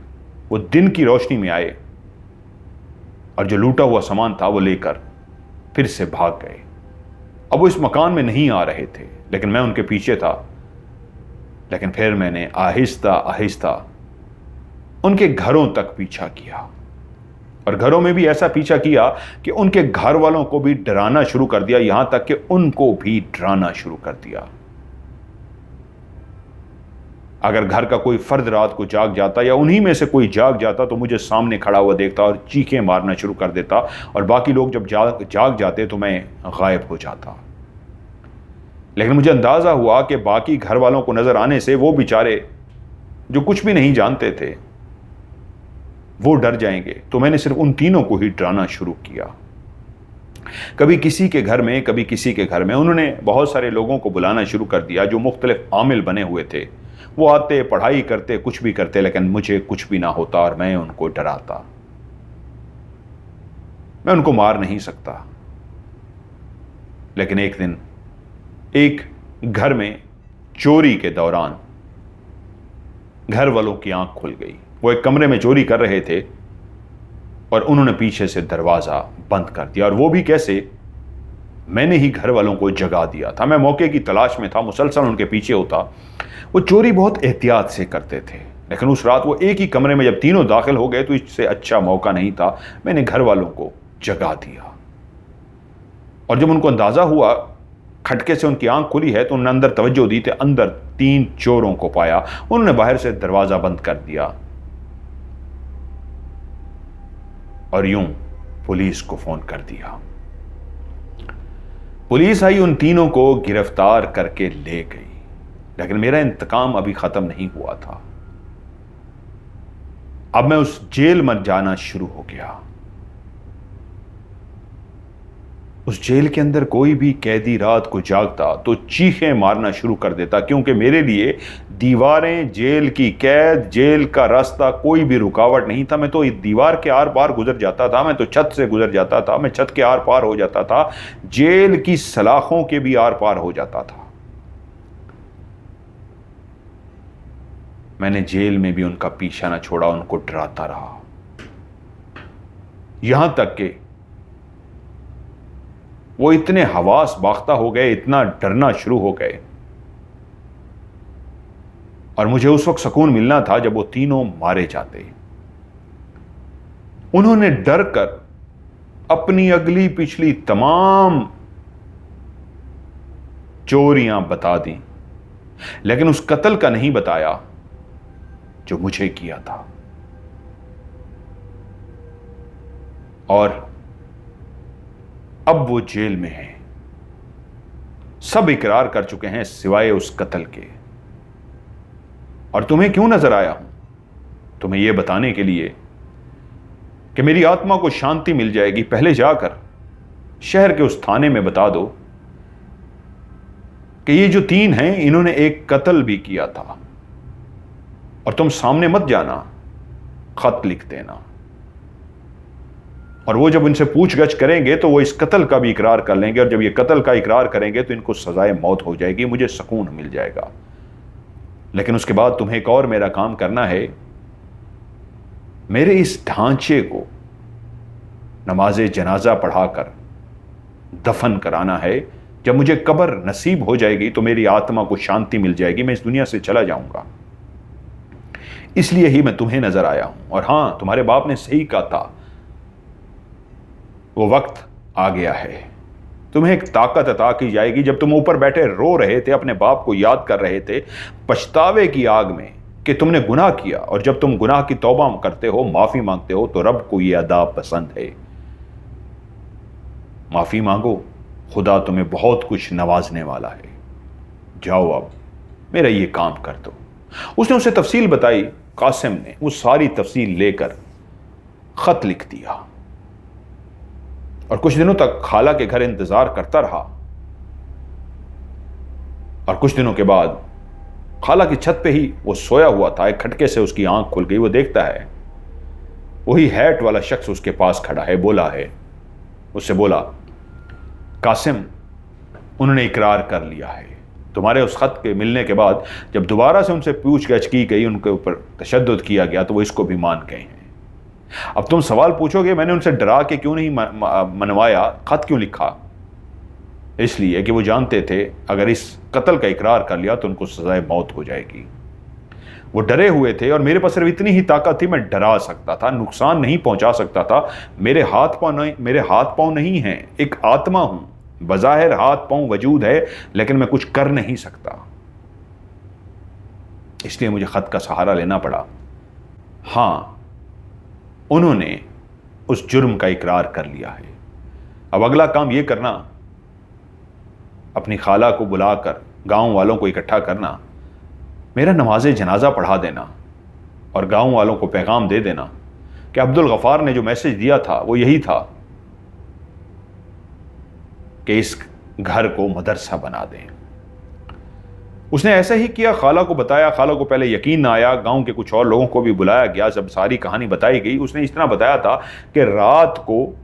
वो दिन की रोशनी में आए और जो लूटा हुआ सामान था वो लेकर फिर से भाग गए। अब वो इस मकान में नहीं आ रहे थे, लेकिन मैं उनके पीछे था। लेकिन फिर मैंने आहिस्ता आहिस्ता उनके घरों तक पीछा किया, और घरों में भी ऐसा पीछा किया कि उनके घर वालों को भी डराना शुरू कर दिया, यहां तक कि उनको भी डराना शुरू कर दिया। अगर घर का कोई फर्द रात को जाग जाता या उन्हीं में से कोई जाग जाता तो मुझे सामने खड़ा हुआ देखता और चीखें मारना शुरू कर देता, और बाकी लोग जब जाग जाते तो मैं गायब हो जाता। लेकिन मुझे अंदाजा हुआ कि बाकी घर वालों को नजर आने से वो बेचारे जो कुछ भी नहीं जानते थे वो डर जाएंगे, तो मैंने सिर्फ उन तीनों को ही डराना शुरू किया। कभी किसी के घर में, कभी किसी के घर में। उन्होंने बहुत सारे लोगों को बुलाना शुरू कर दिया जो मुख्तलिफ आमिल बने हुए थे। वो आते, पढ़ाई करते, कुछ भी करते, लेकिन मुझे कुछ भी ना होता और मैं उनको डराता। मैं उनको मार नहीं सकता। लेकिन एक दिन एक घर में चोरी के दौरान घर वालों की आंख खुल गई। वो एक कमरे में चोरी कर रहे थे और उन्होंने पीछे से दरवाजा बंद कर दिया। और वो भी कैसे? मैंने ही घर वालों को जगा दिया था। मैं मौके की तलाश में था, मुसलसल उनके पीछे होता। वो चोरी बहुत एहतियात से करते थे, लेकिन उस रात वो एक ही कमरे में जब तीनों दाखिल हो गए तो इससे अच्छा मौका नहीं था। मैंने घर वालों को जगा दिया, और जब उनको अंदाजा हुआ, खटके से उनकी आंख खुली है, तो उन्होंने अंदर तवज्जो दी। तो अंदर 3 चोरों को पाया। उन्होंने बाहर से दरवाजा बंद कर दिया और यूं पुलिस को फोन कर दिया। पुलिस आई, उन तीनों को गिरफ्तार करके ले गई। लेकिन मेरा इंतकाम अभी खत्म नहीं हुआ था। अब मैं उस जेल में जाना शुरू हो गया। उस जेल के अंदर कोई भी कैदी रात को जागता तो चीखें मारना शुरू कर देता, क्योंकि मेरे लिए दीवारें, जेल की कैद, जेल का रास्ता कोई भी रुकावट नहीं था। मैं तो दीवार के आर पार गुजर जाता था, मैं तो छत से गुजर जाता था, मैं छत के आर पार हो जाता था, जेल की सलाखों के भी आर पार हो जाता था। मैंने जेल में भी उनका पीछा न छोड़ा, उनको डराता रहा, यहां तक कि वो इतने हवास बाख्ता हो गए, इतना डरना शुरू हो गए और मुझे उस वक्त सुकून मिलना था जब वो तीनों मारे जाते। उन्होंने डर कर अपनी अगली पिछली तमाम चोरियां बता दी, लेकिन उस कत्ल का नहीं बताया जो मुझे किया था। और अब वो जेल में हैं। सब इकरार कर चुके हैं सिवाय उस कत्ल के। और तुम्हें क्यों नजर आया हूं? तुम्हें यह बताने के लिए कि मेरी आत्मा को शांति मिल जाएगी। पहले जाकर शहर के उस थाने में बता दो कि ये जो तीन हैं इन्होंने एक कत्ल भी किया था, और तुम सामने मत जाना, खत लिख देना। और वो जब इनसे पूछगछ करेंगे तो वो इस कत्ल का भी इकरार कर लेंगे, और जब ये कत्ल का इकरार करेंगे तो इनको सजाए मौत हो जाएगी, मुझे सुकून मिल जाएगा। लेकिन उसके बाद तुम्हें एक और मेरा काम करना है। मेरे इस ढांचे को नमाज़े जनाजा पढ़ाकर दफन कराना है। जब मुझे कब्र नसीब हो जाएगी तो मेरी आत्मा को शांति मिल जाएगी, मैं इस दुनिया से चला जाऊंगा। इसलिए ही मैं तुम्हें नजर आया हूं। और हां, तुम्हारे बाप ने सही कहा था, वो वक्त आ गया है। तुम्हें एक ताकत अता की जाएगी। जब तुम ऊपर बैठे रो रहे थे, अपने बाप को याद कर रहे थे पछतावे की आग में कि तुमने गुनाह किया, और जब तुम गुनाह की तौबा करते हो, माफी मांगते हो, तो रब को यह अदा पसंद है। माफी मांगो, खुदा तुम्हें बहुत कुछ नवाजने वाला है। जाओ अब मेरा ये काम कर दो। उसने उसे तफसील बताई। कासिम ने वो सारी तफसील लेकर खत लिख दिया और कुछ दिनों तक खाला के घर इंतजार करता रहा। और कुछ दिनों के बाद खाला की छत पे ही वो सोया हुआ था। एक खटके से उसकी आंख खुल गई। वो देखता है वही हैट वाला शख्स उसके पास खड़ा है। बोला है, उससे बोला, कासिम, उन्होंने इकरार कर लिया है। तुम्हारे उस खत के मिलने के बाद जब दोबारा से उनसे पूछगछ की गई, उनके ऊपर तशद्दुद किया गया, तो वो इसको भी मान गए हैं। अब तुम सवाल पूछोगे मैंने उनसे डरा के क्यों नहीं मनवाया, खत क्यों लिखा? इसलिए कि वो जानते थे अगर इस कत्ल का इकरार कर लिया तो उनको सजाए मौत हो जाएगी। वो डरे हुए थे और मेरे पास सिर्फ इतनी ही ताकत थी, मैं डरा सकता था, नुकसान नहीं पहुंचा सकता था। मेरे हाथ पांव नहीं हैं, एक आत्मा हूं। बज़ाहिर हाथ पांव वजूद है, लेकिन मैं कुछ कर नहीं सकता। इसलिए मुझे खत का सहारा लेना पड़ा। हां, उन्होंने उस जुर्म का इकरार कर लिया है। अब अगला काम यह करना, अपनी खाला को बुलाकर गांव वालों को इकट्ठा करना, मेरा नमाज़े जनाजा पढ़ा देना और गांव वालों को पैगाम दे देना कि अब्दुल गफ़ार ने जो मैसेज दिया था वो यही था कि इस घर को मदरसा बना दें। उसने ऐसा ही किया, खाला को बताया। खाला को पहले यकीन ना आया। गांव के कुछ और लोगों को भी बुलाया गया। जब सारी कहानी बताई गई, उसने इस तरह बताया था कि रात को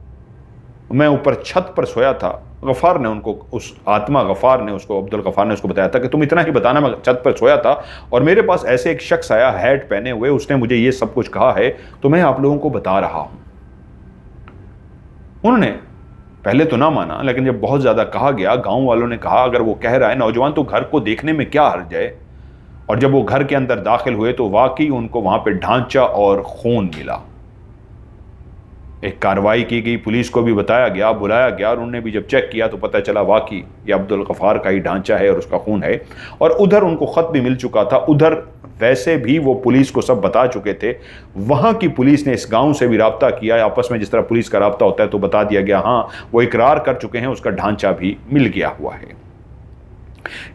मैं ऊपर छत पर सोया था। गफ़ार ने उनको, उस आत्मा गफ़ार ने उसको, अब्दुल गफ़ार ने उसको बताया था कि तुम इतना ही बताना, मैं छत पर सोया था और मेरे पास ऐसे एक शख्स आया हैट पहने हुए, उसने मुझे ये सब कुछ कहा है, तो मैं आप लोगों को बता रहा हूं। उन्होंने पहले तो ना माना, लेकिन जब बहुत ज़्यादा कहा गया, गांव वालों ने कहा अगर वो कह रहा है नौजवान तो घर को देखने में क्या हर्ज है। और जब वो घर के अंदर दाखिल हुए तो वाकई उनको वहां पे ढांचा और खून मिला। एक कार्रवाई की गई, पुलिस को भी बताया गया, बुलाया गया, और उन्होंने भी जब चेक किया तो पता चला वाकई ये अब्दुल गफ़ार का ही ढांचा है और उसका खून है। और उधर उनको ख़त भी मिल चुका था। उधर वैसे भी वो पुलिस को सब बता चुके थे। वहाँ की पुलिस ने इस गांव से भी रब्ता किया, आपस में जिस तरह पुलिस का रब्ता होता है, तो बता दिया गया हाँ वो इकरार कर चुके हैं, उसका ढांचा भी मिल गया हुआ है।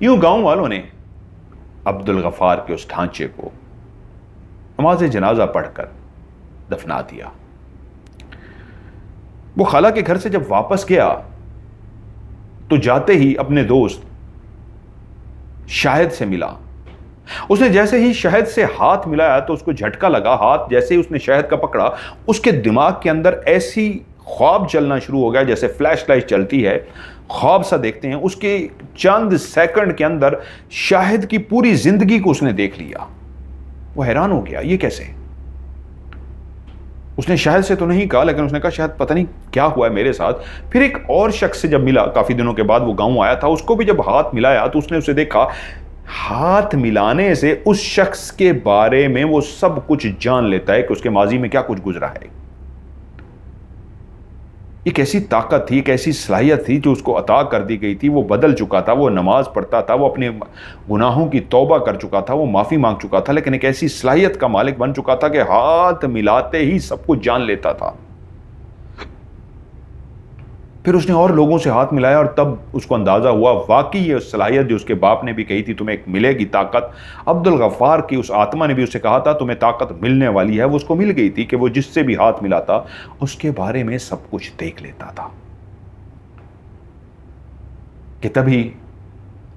यूँ गाँव वालों ने अब्दुल गफ़ार के उस ढांचे को नमाज़े जनाजा पढ़कर दफना दिया। वो खाला के घर से जब वापस गया तो जाते ही अपने दोस्त शाहिद से मिला। उसने जैसे ही शाहिद से हाथ मिलाया तो उसको झटका लगा। हाथ जैसे ही उसने शाहिद का पकड़ा, उसके दिमाग के अंदर ऐसी ख्वाब चलना शुरू हो गया जैसे फ्लैश लाइट चलती है, ख्वाब सा देखते हैं। उसके चंद सेकंड के अंदर शाहिद की पूरी जिंदगी को उसने देख लिया। वो हैरान हो गया, ये कैसे? उसने शाहिद से तो नहीं कहा, लेकिन उसने कहा शायद पता नहीं क्या हुआ है मेरे साथ। फिर एक और शख्स से जब मिला, काफी दिनों के बाद वो गांव आया था, उसको भी जब हाथ मिलाया तो उसने उसे देखा, हाथ मिलाने से उस शख्स के बारे में वो सब कुछ जान लेता है कि उसके माजी में क्या कुछ गुजरा है। एक ऐसी ताकत थी, एक ऐसी सलाहियत थी जो उसको अता कर दी गई थी। वो बदल चुका था, वो नमाज पढ़ता था, वो अपने गुनाहों की तौबा कर चुका था, वो माफ़ी मांग चुका था, लेकिन एक ऐसी सलाहियत का मालिक बन चुका था कि हाथ मिलाते ही सब कुछ जान लेता था। फिर उसने और लोगों से हाथ मिलाया और तब उसको अंदाज़ा हुआ वाकई ये सलाहियत जो उसके बाप ने भी कही थी तुम्हें एक मिलेगी ताकत, अब्दुल गफ्फार की उस आत्मा ने भी उसे कहा था तुम्हें ताकत मिलने वाली है, वो उसको मिल गई थी कि वो जिससे भी हाथ मिलाता उसके बारे में सब कुछ देख लेता था। कि तभी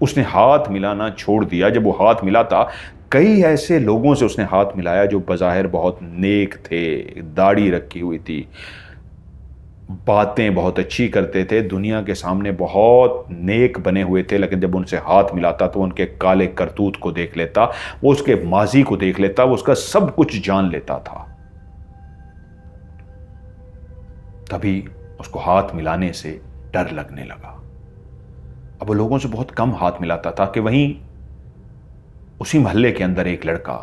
उसने हाथ मिलाना छोड़ दिया। जब वो हाथ मिलाता, कई ऐसे लोगों से उसने हाथ मिलाया जो बज़ाहिर बहुत नेक थे, दाढ़ी रखी हुई थी, बातें बहुत अच्छी करते थे, दुनिया के सामने बहुत नेक बने हुए थे, लेकिन जब उनसे हाथ मिलाता तो उनके काले करतूत को देख लेता, वो उसके माजी को देख लेता, वो उसका सब कुछ जान लेता था। तभी उसको हाथ मिलाने से डर लगने लगा। अब वो लोगों से बहुत कम हाथ मिलाता था कि वहीं उसी मोहल्ले के अंदर एक लड़का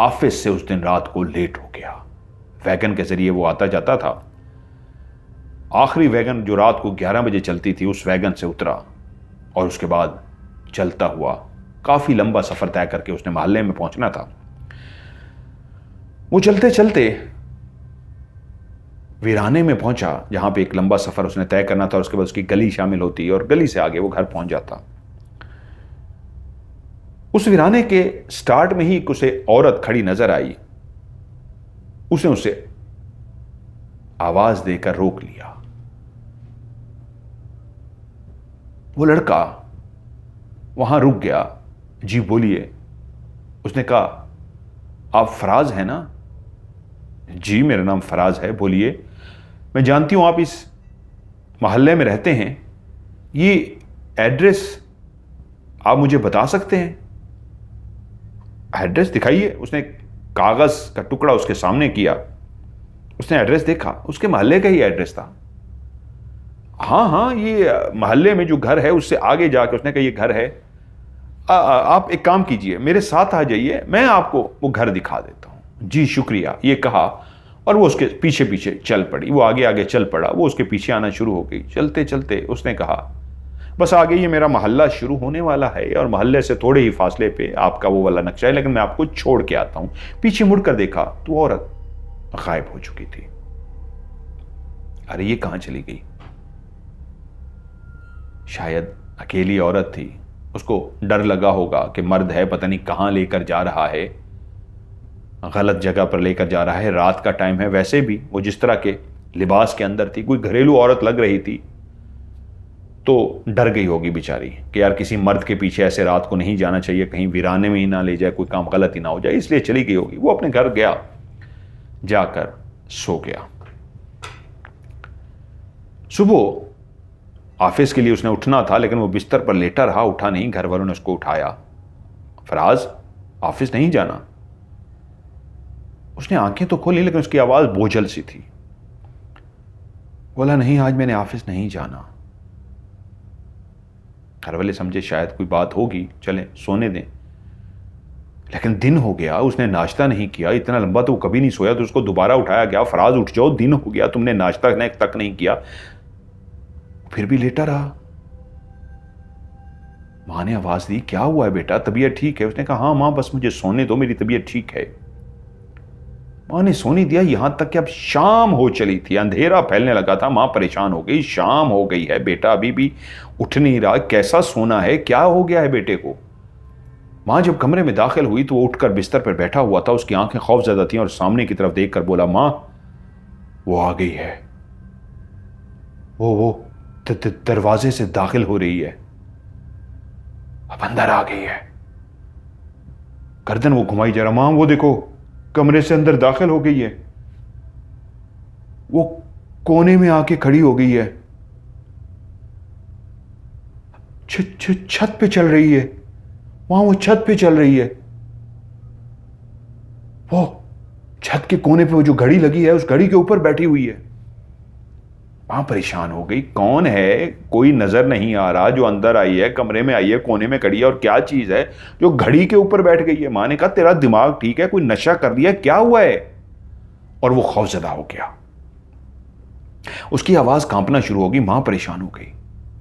ऑफिस से उस दिन रात को लेट हो गया। वैगन के जरिए वो आता जाता था। आखिरी वैगन जो रात को 11 बजे चलती थी, उस वैगन से उतरा और उसके बाद चलता हुआ काफी लंबा सफर तय करके उसने मोहल्ले में पहुंचना था। वो चलते चलते वीराने में पहुंचा जहां पे एक लंबा सफर उसने तय करना था और उसके बाद उसकी गली शामिल होती और गली से आगे वो घर पहुंच जाता। उस वीराने के स्टार्ट में ही उसे औरत खड़ी नजर आई। उसने उसे आवाज देकर रोक लिया। वो लड़का वहां रुक गया। जी बोलिए। उसने कहा आप फराज हैं ना? जी मेरा नाम फराज है, बोलिए। मैं जानती हूं आप इस मोहल्ले में रहते हैं, ये एड्रेस आप मुझे बता सकते हैं? एड्रेस दिखाइए। उसने कागज का टुकड़ा उसके सामने किया। उसने एड्रेस देखा, उसके मोहल्ले का ही एड्रेस था। हाँ हाँ, ये मोहल्ले में जो घर है उससे आगे जाके उसने कहा ये घर है। आप एक काम कीजिए, मेरे साथ आ जाइए, मैं आपको वो घर दिखा देता हूं। जी शुक्रिया, ये कहा और वो उसके पीछे पीछे चल पड़ी। वो आगे आगे चल पड़ा, वो उसके पीछे आना शुरू हो गई। चलते चलते उसने कहा बस आगे ये मेरा मोहल्ला शुरू होने वाला है और मोहल्ले से थोड़े ही फासले पे आपका वो वाला नक्शा है, लेकिन मैं आपको छोड़ के आता हूं। पीछे मुड़कर देखा तो औरत गायब हो चुकी थी। अरे ये कहां चली गई? शायद अकेली औरत थी, उसको डर लगा होगा कि मर्द है, पता नहीं कहां लेकर जा रहा है, गलत जगह पर लेकर जा रहा है, रात का टाइम है। वैसे भी वो जिस तरह के लिबास के अंदर थी, कोई घरेलू औरत लग रही थी, तो डर गई होगी बेचारी कि यार किसी मर्द के पीछे ऐसे रात को नहीं जाना चाहिए, कहीं वीराने में ही ना ले जाए, कोई काम गलत ही ना हो जाए, इसलिए चली गई होगी। वो अपने घर गया, जाकर सो गया। सुबह ऑफिस के लिए उसने उठना था, लेकिन वो बिस्तर पर लेटा रहा, उठा नहीं। घर वालों ने उसको उठाया। फराज, ऑफिस नहीं जाना? उसने आंखें तो खोली, लेकिन उसकी आवाज बोझल सी थी। बोला नहीं, आज मैंने ऑफिस नहीं जाना। घर वाले समझे शायद कोई बात होगी, चले सोने दें। लेकिन दिन हो गया, उसने नाश्ता नहीं किया। इतना लंबा तो वो कभी नहीं सोया, तो उसको दोबारा उठाया गया। फराज उठ जाओ, दिन हो गया, तुमने नाश्ता तक नहीं किया। फिर भी लेटा रहा। मां ने आवाज दी, क्या हुआ है बेटा, तबीयत ठीक है? उसने कहा हाँ मां, बस मुझे सोने दो, मेरी तबीयत ठीक है। मां ने सोने दिया, यहां तक कि अब शाम हो चली थी, अंधेरा फैलने लगा था। मां परेशान हो गई, शाम हो गई है, बेटा अभी भी उठ नहीं रहा, कैसा सोना है, क्या हो गया है बेटे को? मां जब कमरे में दाखिल हुई तो वो उठकर बिस्तर पर बैठा हुआ था। उसकी आंखें खौफजदा थीं और सामने की तरफ देखकर बोला मां, वो आ गई है, वो दरवाजे से दाखिल हो रही है, अब अंदर आ गई है। गर्दन वो घुमाई जा रहा, मां वो देखो कमरे से अंदर दाखिल हो गई है, वो कोने में आके खड़ी हो गई है, छत पे चल रही है, वहां वो छत पे चल रही है, वो छत के कोने पे वो जो घड़ी लगी है उस घड़ी के ऊपर बैठी हुई है। मां परेशान हो गई, कौन है, कोई नजर नहीं आ रहा, जो अंदर आई है, कमरे में आई है, कोने में खड़ी है, और क्या चीज है जो घड़ी के ऊपर बैठ गई है। मां ने कहा तेरा दिमाग ठीक है, कोई नशा कर लिया, क्या हुआ है? और वो खौफजदा हो गया, उसकी आवाज कांपना शुरू हो गई, मां परेशान हो गई।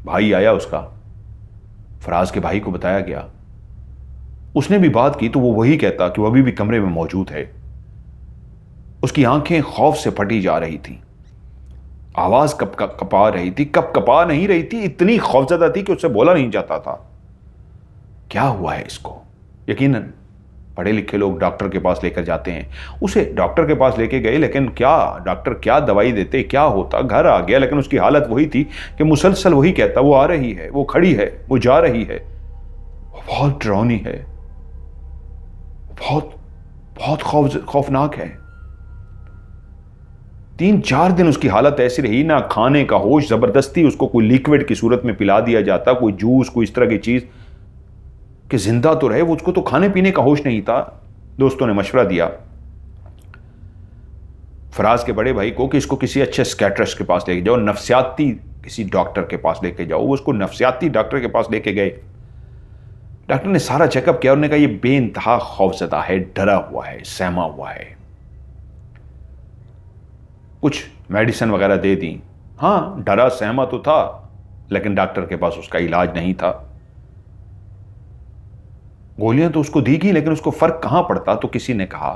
भाई आया उसका, फराज के भाई को बताया गया, उसने भी बात की तो वो वही कहता कि वो अभी भी कमरे में मौजूद है। उसकी आंखें खौफ से फटी जा रही थी, आवाज कपा रही थी, कपा नहीं रही थी, इतनी खौफजदा थी कि उससे बोला नहीं जाता था। क्या हुआ है इसको? यकीनन पढ़े लिखे लोग डॉक्टर के पास लेकर जाते हैं, उसे डॉक्टर के पास लेके गए, लेकिन क्या डॉक्टर क्या दवाई देते, क्या होता? घर आ गया, लेकिन उसकी हालत वही थी कि मुसलसल वही कहता, वो आ रही है, वो खड़ी है, वो जा रही है, वो बहुत डरावनी है, बहुत बहुत खौफनाक है। 3-4 दिन उसकी हालत ऐसी रही, ना खाने का होश, जबरदस्ती उसको कोई लिक्विड की सूरत में पिला दिया जाता, कोई जूस, कोई इस तरह की चीज कि जिंदा तो रहे, वो उसको तो खाने पीने का होश नहीं था। दोस्तों ने मशवरा दिया फराज के बड़े भाई को कि इसको किसी अच्छे स्कैट्रिस्ट के पास लेके जाओ, नफ्सियाती किसी डॉक्टर के पास लेके जाओ। वो उसको नफ्सियाती डॉक्टर के पास लेके गए। डॉक्टर ने सारा चेकअप किया और ने कहा यह बेइंतहा खौफजदा है, डरा हुआ है, सहमा हुआ है। कुछ मेडिसिन वगैरह दे दी। हाँ, डरा सहमा तो था, लेकिन डॉक्टर के पास उसका इलाज नहीं था। गोलियां तो उसको दी गई, लेकिन उसको फर्क कहां पड़ता? तो किसी ने कहा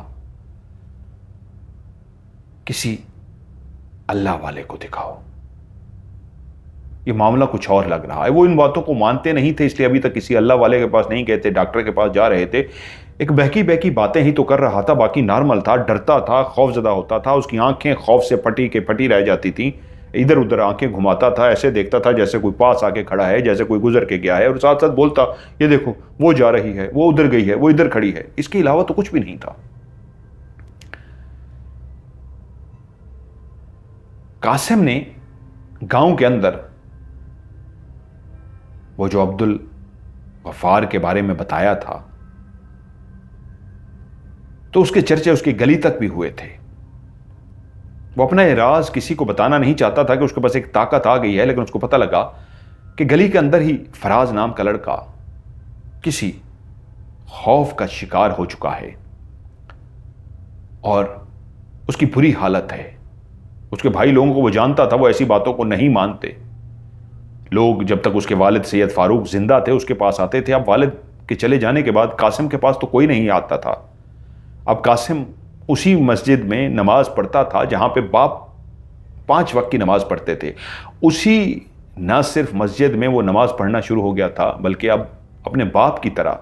किसी अल्लाह वाले को दिखाओ, ये मामला कुछ और लग रहा है। वो इन बातों को मानते नहीं थे, इसलिए अभी तक किसी अल्लाह वाले के पास नहीं गए थे, डॉक्टर के पास जा रहे थे। एक बहकी बहकी बातें ही तो कर रहा था, बाकी नॉर्मल था। डरता था, खौफजदा होता था, उसकी आंखें खौफ से फटी रह जाती थी। इधर उधर आंखें घुमाता था, ऐसे देखता था जैसे कोई पास आके खड़ा है, जैसे कोई गुजर के गया है, और साथ साथ बोलता ये देखो वो जा रही है, वो उधर गई है, वो इधर खड़ी है। इसके अलावा तो कुछ भी नहीं था। कासिम ने गांव के अंदर वो जो अब्दुल गफ्फार के बारे में बताया था, तो उसके चर्चे उसकी गली तक भी हुए थे। वो अपना ये राज किसी को बताना नहीं चाहता था कि उसके पास एक ताकत आ गई है, लेकिन उसको पता लगा कि गली के अंदर ही फराज नाम का लड़का किसी खौफ का शिकार हो चुका है और उसकी बुरी हालत है। उसके भाई लोगों को वो जानता था, वो ऐसी बातों को नहीं मानते। लोग जब तक उसके वालिद सैयद फारूक जिंदा थे उसके पास आते थे। अब वालिद के चले जाने के बाद कासिम के पास तो कोई नहीं आता था। अब कासिम उसी मस्जिद में नमाज पढ़ता था जहां पे बाप 5 वक्त की नमाज पढ़ते थे। उसी न सिर्फ मस्जिद में वो नमाज पढ़ना शुरू हो गया था, बल्कि अब अपने बाप की तरह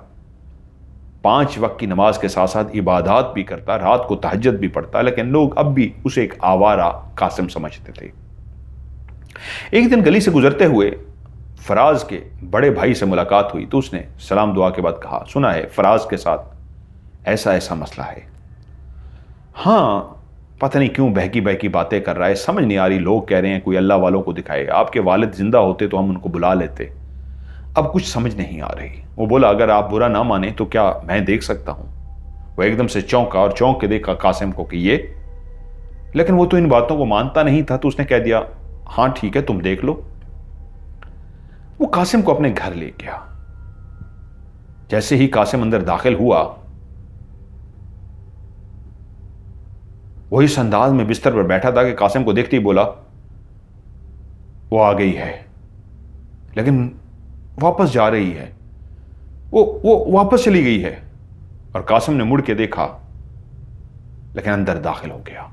5 वक्त की नमाज के साथ साथ इबादत भी करता, रात को तहज्जुद भी पढ़ता। लेकिन लोग अब भी उसे एक आवारा कासिम समझते थे। एक दिन गली से गुजरते हुए फराज के बड़े भाई से मुलाकात हुई, तो उसने सलाम दुआ के बाद कहा, सुना है फराज के साथ ऐसा ऐसा मसला है। हाँ, पता नहीं क्यों बहकी बहकी बातें कर रहा है, समझ नहीं आ रही। लोग कह रहे हैं कोई अल्लाह वालों को दिखाए, आपके वालिद जिंदा होते तो हम उनको बुला लेते। अब कुछ समझ नहीं आ रही। वो बोला अगर आप बुरा ना माने तो क्या मैं देख सकता हूं? वो एकदम से चौंका और चौंक के देखा कासिम को कि ये, लेकिन वो तो इन बातों को मानता नहीं था। तो उसने कह दिया हाँ ठीक है, तुम देख लो। वो कासिम को अपने घर ले गया। जैसे ही कासिम अंदर दाखिल हुआ, वो इस अंदाज में बिस्तर पर बैठा था कि कासिम को देखते ही बोला वो आ गई है, लेकिन वापस जा रही है, वो वापस चली गई है। और कासिम ने मुड़ के देखा, लेकिन अंदर दाखिल हो गया।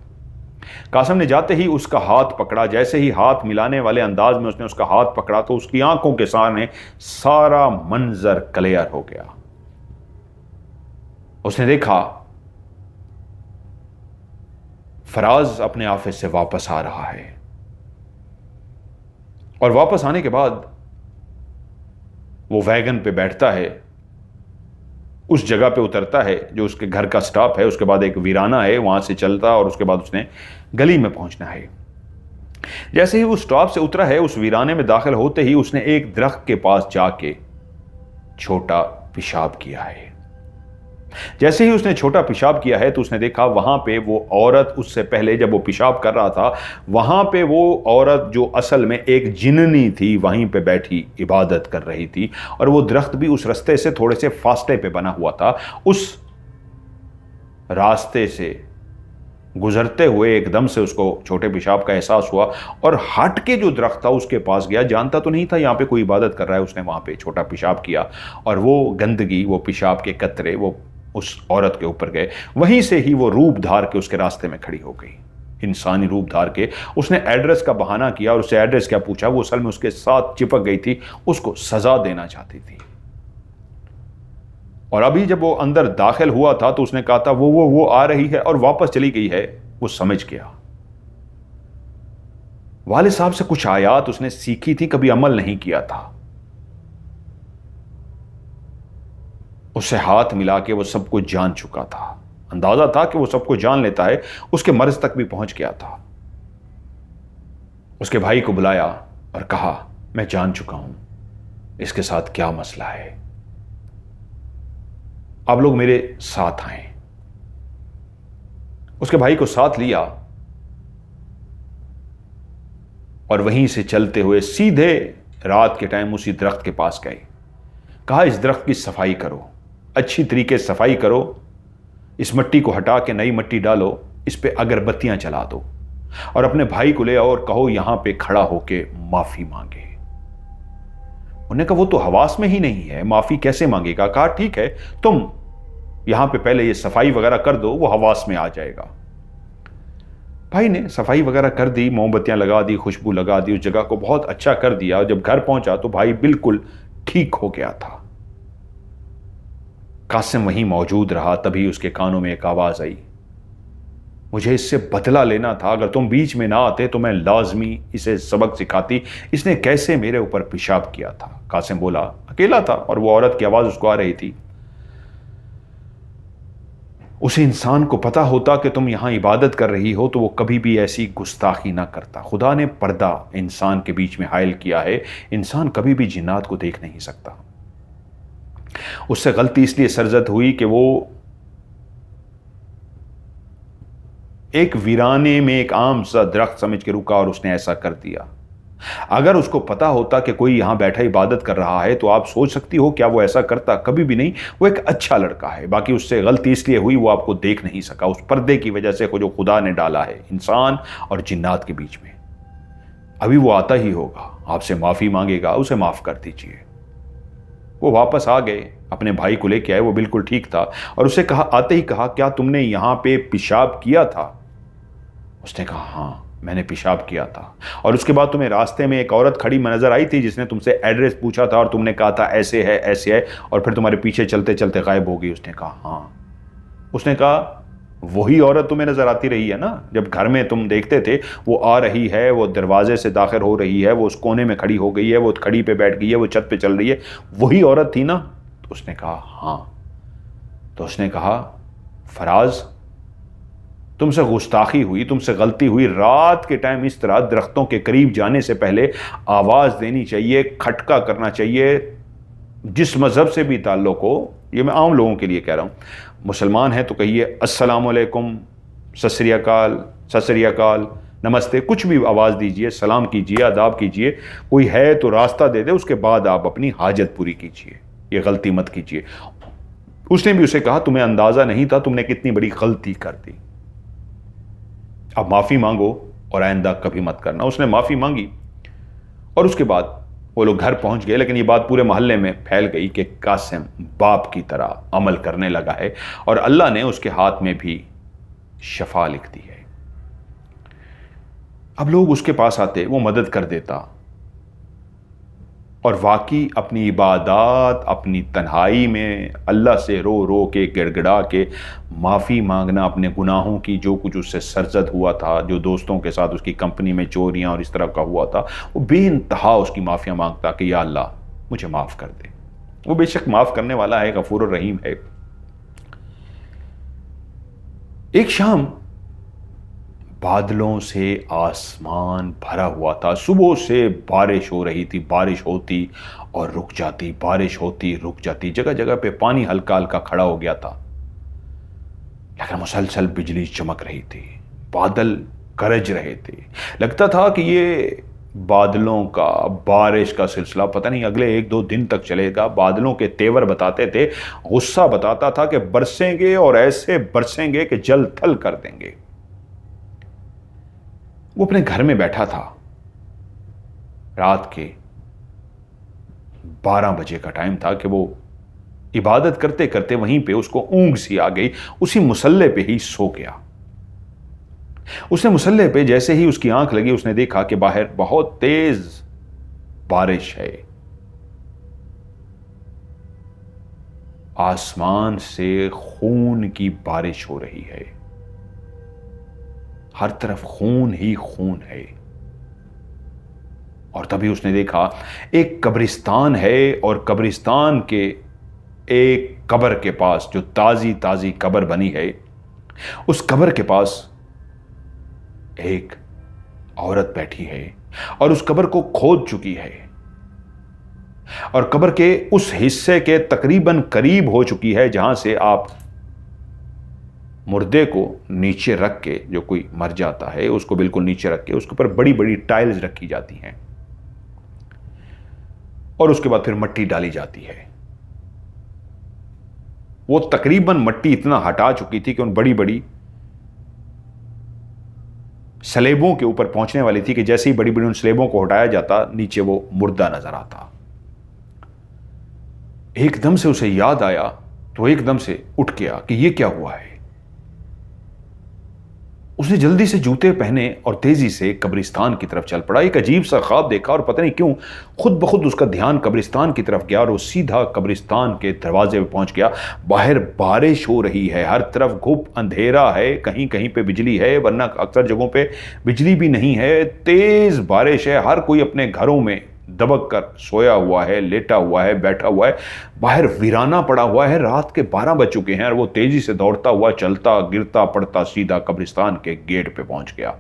कासिम ने जाते ही उसका हाथ पकड़ा। जैसे ही हाथ मिलाने वाले अंदाज में उसने उसका हाथ पकड़ा तो उसकी आंखों के सामने सारा मंजर क्लियर हो गया। उसने देखा फराज अपने ऑफिस से वापस आ रहा है, और वापस आने के बाद वो वैगन पे बैठता है, उस जगह पे उतरता है जो उसके घर का स्टॉप है। उसके बाद एक वीराना है, वहां से चलता, और उसके बाद उसने गली में पहुंचना है। जैसे ही वो स्टॉप से उतरा है, उस वीराने में दाखिल होते ही उसने एक दरख्त के पास जाके छोटा पेशाब किया है। जैसे ही उसने छोटा पेशाब किया है तो उसने देखा वहां पे वो औरत, उससे पहले जब वो पेशाब कर रहा था वहां पे वो औरत जो असल में एक जिन्नी थी वहीं पे बैठी इबादत कर रही थी, और वो दरख्त भी उस रास्ते से थोड़े से फासले पे बना हुआ था। उस रास्ते से गुजरते हुए एकदम से उसको छोटे पेशाब का एहसास हुआ और हट के जो दरख्त था उसके पास गया। जानता तो नहीं था यहां पे कोई इबादत कर रहा है। उसने वहां पे छोटा पेशाब किया और वो गंदगी, वो पेशाब के कतरे वो उस औरत के ऊपर गए। वहीं से ही वो रूप धार के उसके रास्ते में खड़ी हो गई, इंसानी रूप धार के। उसने एड्रेस का बहाना किया और उससे एड्रेस क्या पूछा। वो असल में उसके साथ चिपक गई थी, उसको सजा देना चाहती थी। और अभी जब वो अंदर दाखिल हुआ था तो उसने कहा था वो आ रही है और वापस चली गई है। वो समझ गया वाले साहब से कुछ आयात उसने सीखी थी, कभी अमल नहीं किया था। उससे हाथ मिला के वो सब कुछ जान चुका था। अंदाजा था कि वो सब कुछ जान लेता है। उसके मर्ज तक भी पहुंच गया था। उसके भाई को बुलाया और कहा, मैं जान चुका हूं इसके साथ क्या मसला है, आप लोग मेरे साथ आए। उसके भाई को साथ लिया और वहीं से चलते हुए सीधे रात के टाइम उसी दरख्त के पास गए। कहा, इस दरख्त की सफाई करो, अच्छी तरीके से सफाई करो, इस मिट्टी को हटा के नई मिट्टी डालो, इस पे अगरबत्तियां चला दो और अपने भाई को ले आओ और कहो यहां पे खड़ा होके माफी मांगे। उन्होंने कहा, वो तो हवास में ही नहीं है, माफी कैसे मांगेगा। कहा, ठीक है, तुम यहां पे पहले ये सफाई वगैरह कर दो, वो हवास में आ जाएगा। भाई ने सफाई वगैरह कर दी, मोमबत्तियां लगा दी, खुशबू लगा दी, उस जगह को बहुत अच्छा कर दिया। जब घर पहुंचा तो भाई बिल्कुल ठीक हो गया था। कासिम वहीं मौजूद रहा। तभी उसके कानों में एक आवाज आई, मुझे इससे बदला लेना था, अगर तुम बीच में ना आते तो मैं लाजमी इसे सबक सिखाती। इसने कैसे मेरे ऊपर पेशाब किया था। कासिम बोला, अकेला था और वो औरत की आवाज उसको आ रही थी। उस इंसान को पता होता कि तुम यहां इबादत कर रही हो तो वो कभी भी ऐसी गुस्ताखी ना करता। खुदा ने पर्दा इंसान के बीच में हायल किया है, इंसान कभी भी जिन्नात को देख नहीं सकता। उससे गलती इसलिए सरजद हुई कि वो एक वीराने में एक आम सा दरख्त समझ के रुका और उसने ऐसा कर दिया। अगर उसको पता होता कि कोई यहां बैठा इबादत कर रहा है तो आप सोच सकती हो क्या वो ऐसा करता। कभी भी नहीं। वो एक अच्छा लड़का है, बाकी उससे गलती इसलिए हुई वो आपको देख नहीं सका, उस पर्दे की वजह से जो खुदा ने डाला है इंसान और जिन्नात के बीच में। अभी वो आता ही होगा, आपसे माफी मांगेगा, उसे माफ कर दीजिए। वो वापस आ गए, अपने भाई को लेके आए, वो बिल्कुल ठीक था और उसे कहा, आते ही कहा, क्या तुमने यहां पे पेशाब किया था। उसने कहा, हाँ मैंने पेशाब किया था। और उसके बाद तुम्हें रास्ते में एक औरत खड़ी नजर आई थी जिसने तुमसे एड्रेस पूछा था और तुमने कहा था ऐसे है ऐसे है, और फिर तुम्हारे पीछे चलते चलते गायब हो गई। उसने कहा, हाँ। उसने कहा, वही औरत तुम्हें नजर आती रही है ना, जब घर में तुम देखते थे वो आ रही है, वो दरवाजे से दाखिल हो रही है, वो उस कोने में खड़ी हो गई है, वो खड़ी पे बैठ गई है, वो छत पे चल रही है, वही औरत थी ना। तो उसने कहा, हाँ। तो उसने कहा, फराज तुमसे गुस्ताखी हुई, तुमसे गलती हुई। रात के टाइम इस तरह दरख्तों के करीब जाने से पहले आवाज देनी चाहिए, खटका करना चाहिए। जिस मजहब से भी ताल्लुक हो, ये मैं आम लोगों के लिए कह रहा हूं, मुसलमान है तो कहिए अस्सलाम वालेकुम, सत श्री अकाल, नमस्ते, कुछ भी आवाज दीजिए, सलाम कीजिए, आदाब कीजिए। कोई है तो रास्ता दे दे, उसके बाद आप अपनी हाजत पूरी कीजिए, ये गलती मत कीजिए। उसने भी उसे कहा, तुम्हें अंदाजा नहीं था तुमने कितनी बड़ी गलती कर दी, अब माफी मांगो और आइंदा कभी मत करना। उसने माफी मांगी और उसके बाद वो लोग घर पहुंच गए। लेकिन ये बात पूरे मोहल्ले में फैल गई कि कासिम बाप की तरह अमल करने लगा है और अल्लाह ने उसके हाथ में भी शफा लिख दी है। अब लोग उसके पास आते, वो मदद कर देता और वाकई अपनी इबादत, अपनी तन्हाई में अल्लाह से रो रो के, गिड़गिड़ा के माफ़ी मांगना अपने गुनाहों की, जो कुछ उससे सरजद हुआ था, जो दोस्तों के साथ उसकी कंपनी में चोरियां और इस तरह का हुआ था, वो बेइंतहा उसकी माफ़ियाँ मांगता कि या अल्लाह मुझे माफ़ कर दे। वो बेशक माफ़ करने वाला है, गफूर रहीम है। एक शाम बादलों से आसमान भरा हुआ था। सुबह से बारिश हो रही थी, बारिश होती और रुक जाती, बारिश होती रुक जाती, जगह जगह पे पानी हल्का हल्का खड़ा हो गया था। लेकिन मुसलसल बिजली चमक रही थी, बादल गरज रहे थे। लगता था कि ये बादलों का, बारिश का सिलसिला पता नहीं अगले 1-2 दिन तक चलेगा। बादलों के तेवर बताते थे, गुस्सा बताता था कि बरसेंगे और ऐसे बरसेंगे कि जल थल कर देंगे। वो अपने घर में बैठा था, रात के 12 बजे का टाइम था कि वो इबादत करते करते वहीं पे उसको ऊंघ सी आ गई, उसी मुसल्ले पे ही सो गया। उसने मुसल्ले पे जैसे ही उसकी आंख लगी, उसने देखा कि बाहर बहुत तेज बारिश है। आसमान से खून की बारिश हो रही है, हर तरफ खून ही खून है। और तभी उसने देखा एक कब्रिस्तान है, और कब्रिस्तान के एक कब्र के पास, जो ताजी ताजी कब्र बनी है, उस कब्र के पास एक औरत बैठी है और उस कब्र को खोद चुकी है और कब्र के उस हिस्से के तकरीबन करीब हो चुकी है जहां से आप मुर्दे को नीचे रख के, जो कोई मर जाता है उसको बिल्कुल नीचे रख के उसके ऊपर बड़ी बड़ी टाइल्स रखी जाती हैं और उसके बाद फिर मट्टी डाली जाती है। वो तकरीबन मट्टी इतना हटा चुकी थी कि उन बड़ी बड़ी स्लेबों के ऊपर पहुंचने वाली थी कि जैसे ही बड़ी बड़ी उन स्लेबों को हटाया जाता, नीचे वो मुर्दा नजर आता। एकदम से उसे याद आया तो एकदम से उठ गया कि ये क्या हुआ है। उसने जल्दी से जूते पहने और तेजी से कब्रिस्तान की तरफ चल पड़ा। एक अजीब सा ख्वाब देखा और पता नहीं क्यों खुद ब खुद उसका ध्यान कब्रिस्तान की तरफ गया और वो सीधा कब्रिस्तान के दरवाजे पे पहुंच गया। बाहर बारिश हो रही है, हर तरफ घुप अंधेरा है, कहीं कहीं पे बिजली है, वरना अक्सर जगहों पे बिजली भी नहीं है। तेज बारिश है, हर कोई अपने घरों में दबक कर सोया हुआ है, लेटा हुआ है, बैठा हुआ है। बाहर वीराना पड़ा हुआ है, रात के 12 बज चुके हैं और वो तेजी से दौड़ता हुआ, चलता गिरता पड़ता सीधा कब्रिस्तान के गेट पे पहुंच गया।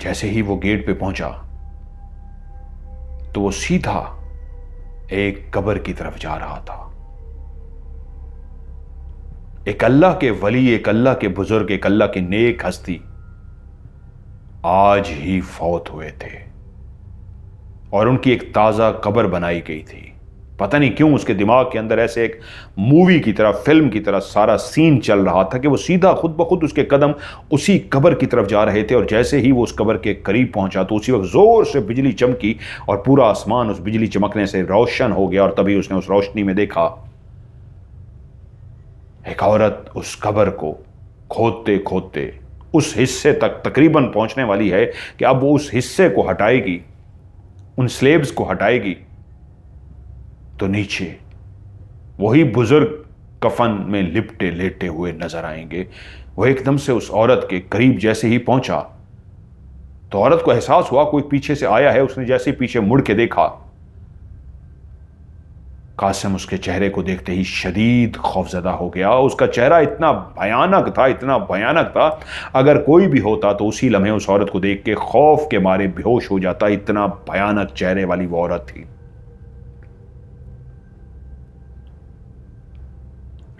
जैसे ही वो गेट पे पहुंचा तो वो सीधा एक कब्र की तरफ जा रहा था। एक अल्लाह के वली, एक अल्लाह के बुजुर्ग, एक अल्लाह की नेक हस्ती आज ही फौत हुए थे और उनकी एक ताजा कब्र बनाई गई थी। पता नहीं क्यों उसके दिमाग के अंदर ऐसे एक मूवी की तरह, फिल्म की तरह सारा सीन चल रहा था कि वो सीधा खुद ब खुद उसके कदम उसी कब्र की तरफ जा रहे थे। और जैसे ही वो उस कब्र के करीब पहुंचा तो उसी वक्त जोर से बिजली चमकी और पूरा आसमान उस बिजली चमकने से रोशन हो गया। और तभी उसने उस रोशनी में देखा एक औरत उस कब्र को खोदते खोदते उस हिस्से तक तकरीबन पहुंचने वाली है कि अब वो उस हिस्से को हटाएगी, उन स्लेब्स को हटाएगी तो नीचे वही बुजुर्ग कफन में लिपटे लेटे हुए नजर आएंगे। वो एकदम से उस औरत के करीब जैसे ही पहुंचा तो औरत को एहसास हुआ कोई पीछे से आया है। उसने जैसे ही पीछे मुड़ के देखा, कासिम उसके चेहरे को देखते ही शदीद खौफजदा हो गया। उसका चेहरा इतना भयानक था, इतना भयानक था, अगर कोई भी होता तो उसी लम्हे उस औरत को देख के खौफ के मारे बेहोश हो जाता। इतना भयानक चेहरे वाली वो औरत थी।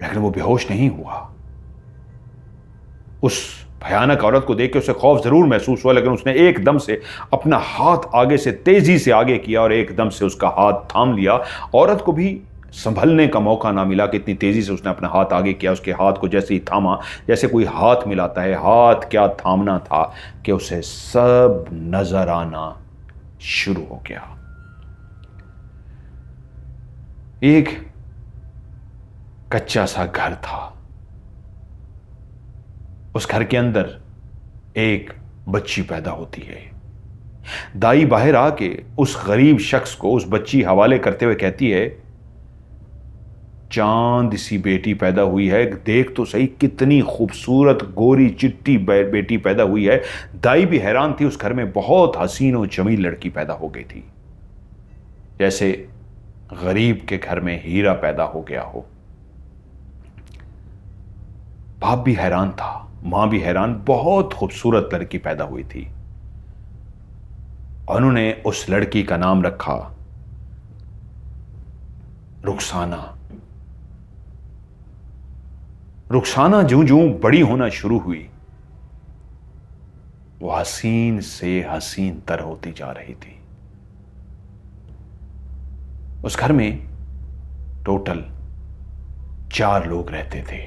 लेकिन वो बेहोश नहीं हुआ। उस भयानक औरत को देख के उसे खौफ जरूर महसूस हुआ, लेकिन उसने एकदम से अपना हाथ आगे से तेजी से आगे किया और एकदम से उसका हाथ थाम लिया। औरत को भी संभलने का मौका ना मिला कि इतनी तेजी से उसने अपना हाथ आगे किया। उसके हाथ को जैसे ही थामा, जैसे कोई हाथ मिलाता है, हाथ क्या थामना था कि उसे सब नजर आना शुरू हो गया। एक कच्चा सा घर था, उस घर के अंदर एक बच्ची पैदा होती है। दाई बाहर आके उस गरीब शख्स को उस बच्ची हवाले करते हुए कहती है, चांद सी बेटी पैदा हुई है, देख तो सही कितनी खूबसूरत गोरी चिट्टी बेटी पैदा हुई है। दाई भी हैरान थी, उस घर में बहुत हसीन और जमील लड़की पैदा हो गई थी, जैसे गरीब के घर में हीरा पैदा हो गया हो। बाप भी हैरान था, मां भी हैरान, बहुत खूबसूरत लड़की पैदा हुई थी। और उन्होंने उस लड़की का नाम रखा रुखसाना। रुखसाना ज्यों ज्यों बड़ी होना शुरू हुई, वो हसीन से हसीन तर होती जा रही थी। उस घर में टोटल 4 लोग रहते थे।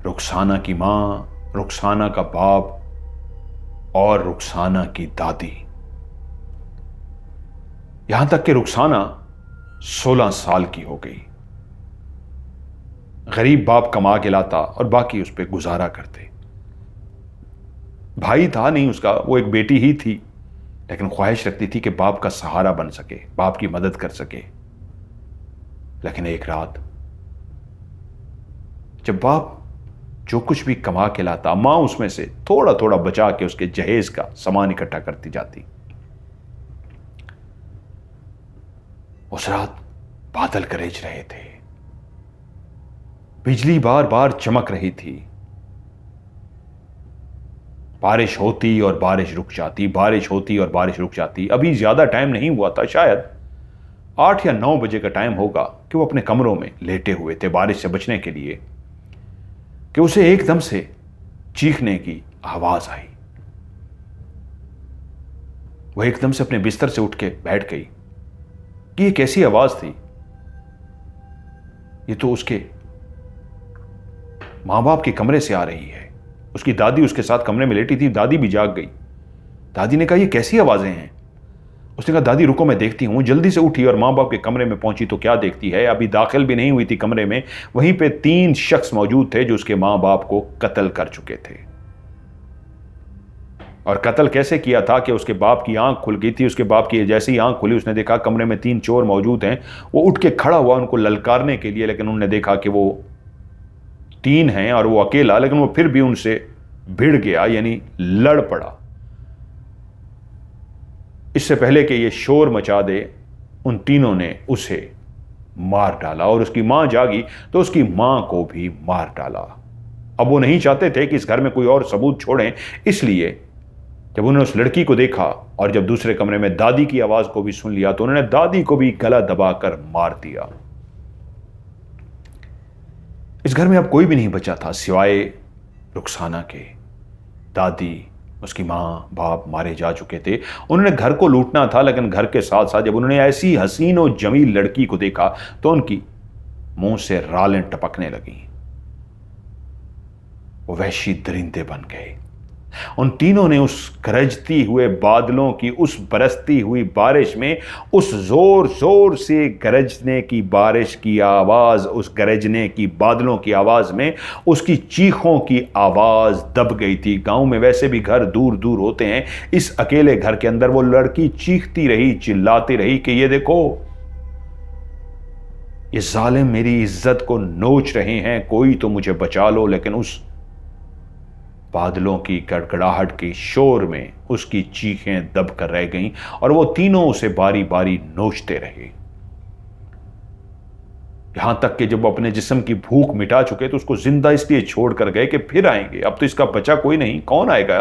रुखसाना की मां, रुखसाना का बाप और रुखसाना की दादी। यहां तक कि रुखसाना 16 साल की हो गई। गरीब बाप कमा के लाता और बाकी उस पर गुजारा करते। भाई था नहीं उसका, वो एक बेटी ही थी, लेकिन ख्वाहिश रखती थी कि बाप का सहारा बन सके, बाप की मदद कर सके। लेकिन एक रात जब बाप जो कुछ भी कमा के लाता, मां उसमें से थोड़ा थोड़ा बचा के उसके जहेज का सामान इकट्ठा करती जाती। उस रात बादल गरज रहे थे, बिजली बार बार चमक रही थी। बारिश होती और बारिश रुक जाती, बारिश होती और बारिश रुक जाती। अभी ज्यादा टाइम नहीं हुआ था, शायद 8 या 9 बजे का टाइम होगा कि वो अपने कमरों में लेटे हुए थे बारिश से बचने के लिए, कि उसे एकदम से चीखने की आवाज आई। वह एकदम से अपने बिस्तर से उठ के बैठ गई कि ये कैसी आवाज थी। ये तो उसके मां बाप के कमरे से आ रही है। उसकी दादी उसके साथ कमरे में लेटी थी, दादी भी जाग गई। दादी ने कहा ये कैसी आवाजें हैं। उसने कहा दादी रुको मैं देखती हूं। जल्दी से उठी और मां बाप के कमरे में पहुंची तो क्या देखती है, अभी दाखिल भी नहीं हुई थी कमरे में, वहीं पे 3 शख्स मौजूद थे जो उसके मां बाप को कत्ल कर चुके थे। और कत्ल कैसे किया था कि उसके बाप की आंख खुल गई थी। उसके बाप की जैसी आंख खुली, उसने देखा कमरे में 3 चोर मौजूद हैं। वो उठ के खड़ा हुआ उनको ललकारने के लिए, लेकिन उन्होंने देखा कि वो 3 हैं और वो अकेला, लेकिन वो फिर भी उनसे भिड़ गया, यानी लड़ पड़ा। इससे पहले कि ये शोर मचा दे, उन तीनों ने उसे मार डाला और उसकी मां जागी तो उसकी मां को भी मार डाला। अब वो नहीं चाहते थे कि इस घर में कोई और सबूत छोड़ें, इसलिए जब उन्होंने उस लड़की को देखा और जब दूसरे कमरे में दादी की आवाज को भी सुन लिया तो उन्होंने दादी को भी गला दबाकर मार दिया। इस घर में अब कोई भी नहीं बचा था सिवाय रुखसाना के। दादी, उसकी मां बाप मारे जा चुके थे। उन्होंने घर को लूटना था, लेकिन घर के साथ साथ जब उन्होंने ऐसी हसीन और जमील लड़की को देखा तो उनकी मुंह से रालें टपकने लगी। वो वहशी दरिंदे बन गए। उन तीनों ने उस गरजती हुए बादलों की, उस बरसती हुई बारिश में, उस जोर जोर से गरजने की बारिश की आवाज, उस गरजने की बादलों की आवाज में उसकी चीखों की आवाज दब गई थी। गांव में वैसे भी घर दूर दूर होते हैं, इस अकेले घर के अंदर वो लड़की चीखती रही, चिल्लाती रही कि ये देखो, ये जालिम मेरी इज्जत को नोच रहे हैं, कोई तो मुझे बचा लो। लेकिन उस बादलों की गड़गड़ाहट के शोर में उसकी चीखें दब कर रह गईं और वो तीनों उसे बारी बारी नोचते रहे। यहां तक कि जब वो अपने जिस्म की भूख मिटा चुके तो उसको जिंदा इसलिए छोड़ कर गए कि फिर आएंगे, अब तो इसका बचा कोई नहीं, कौन आएगा,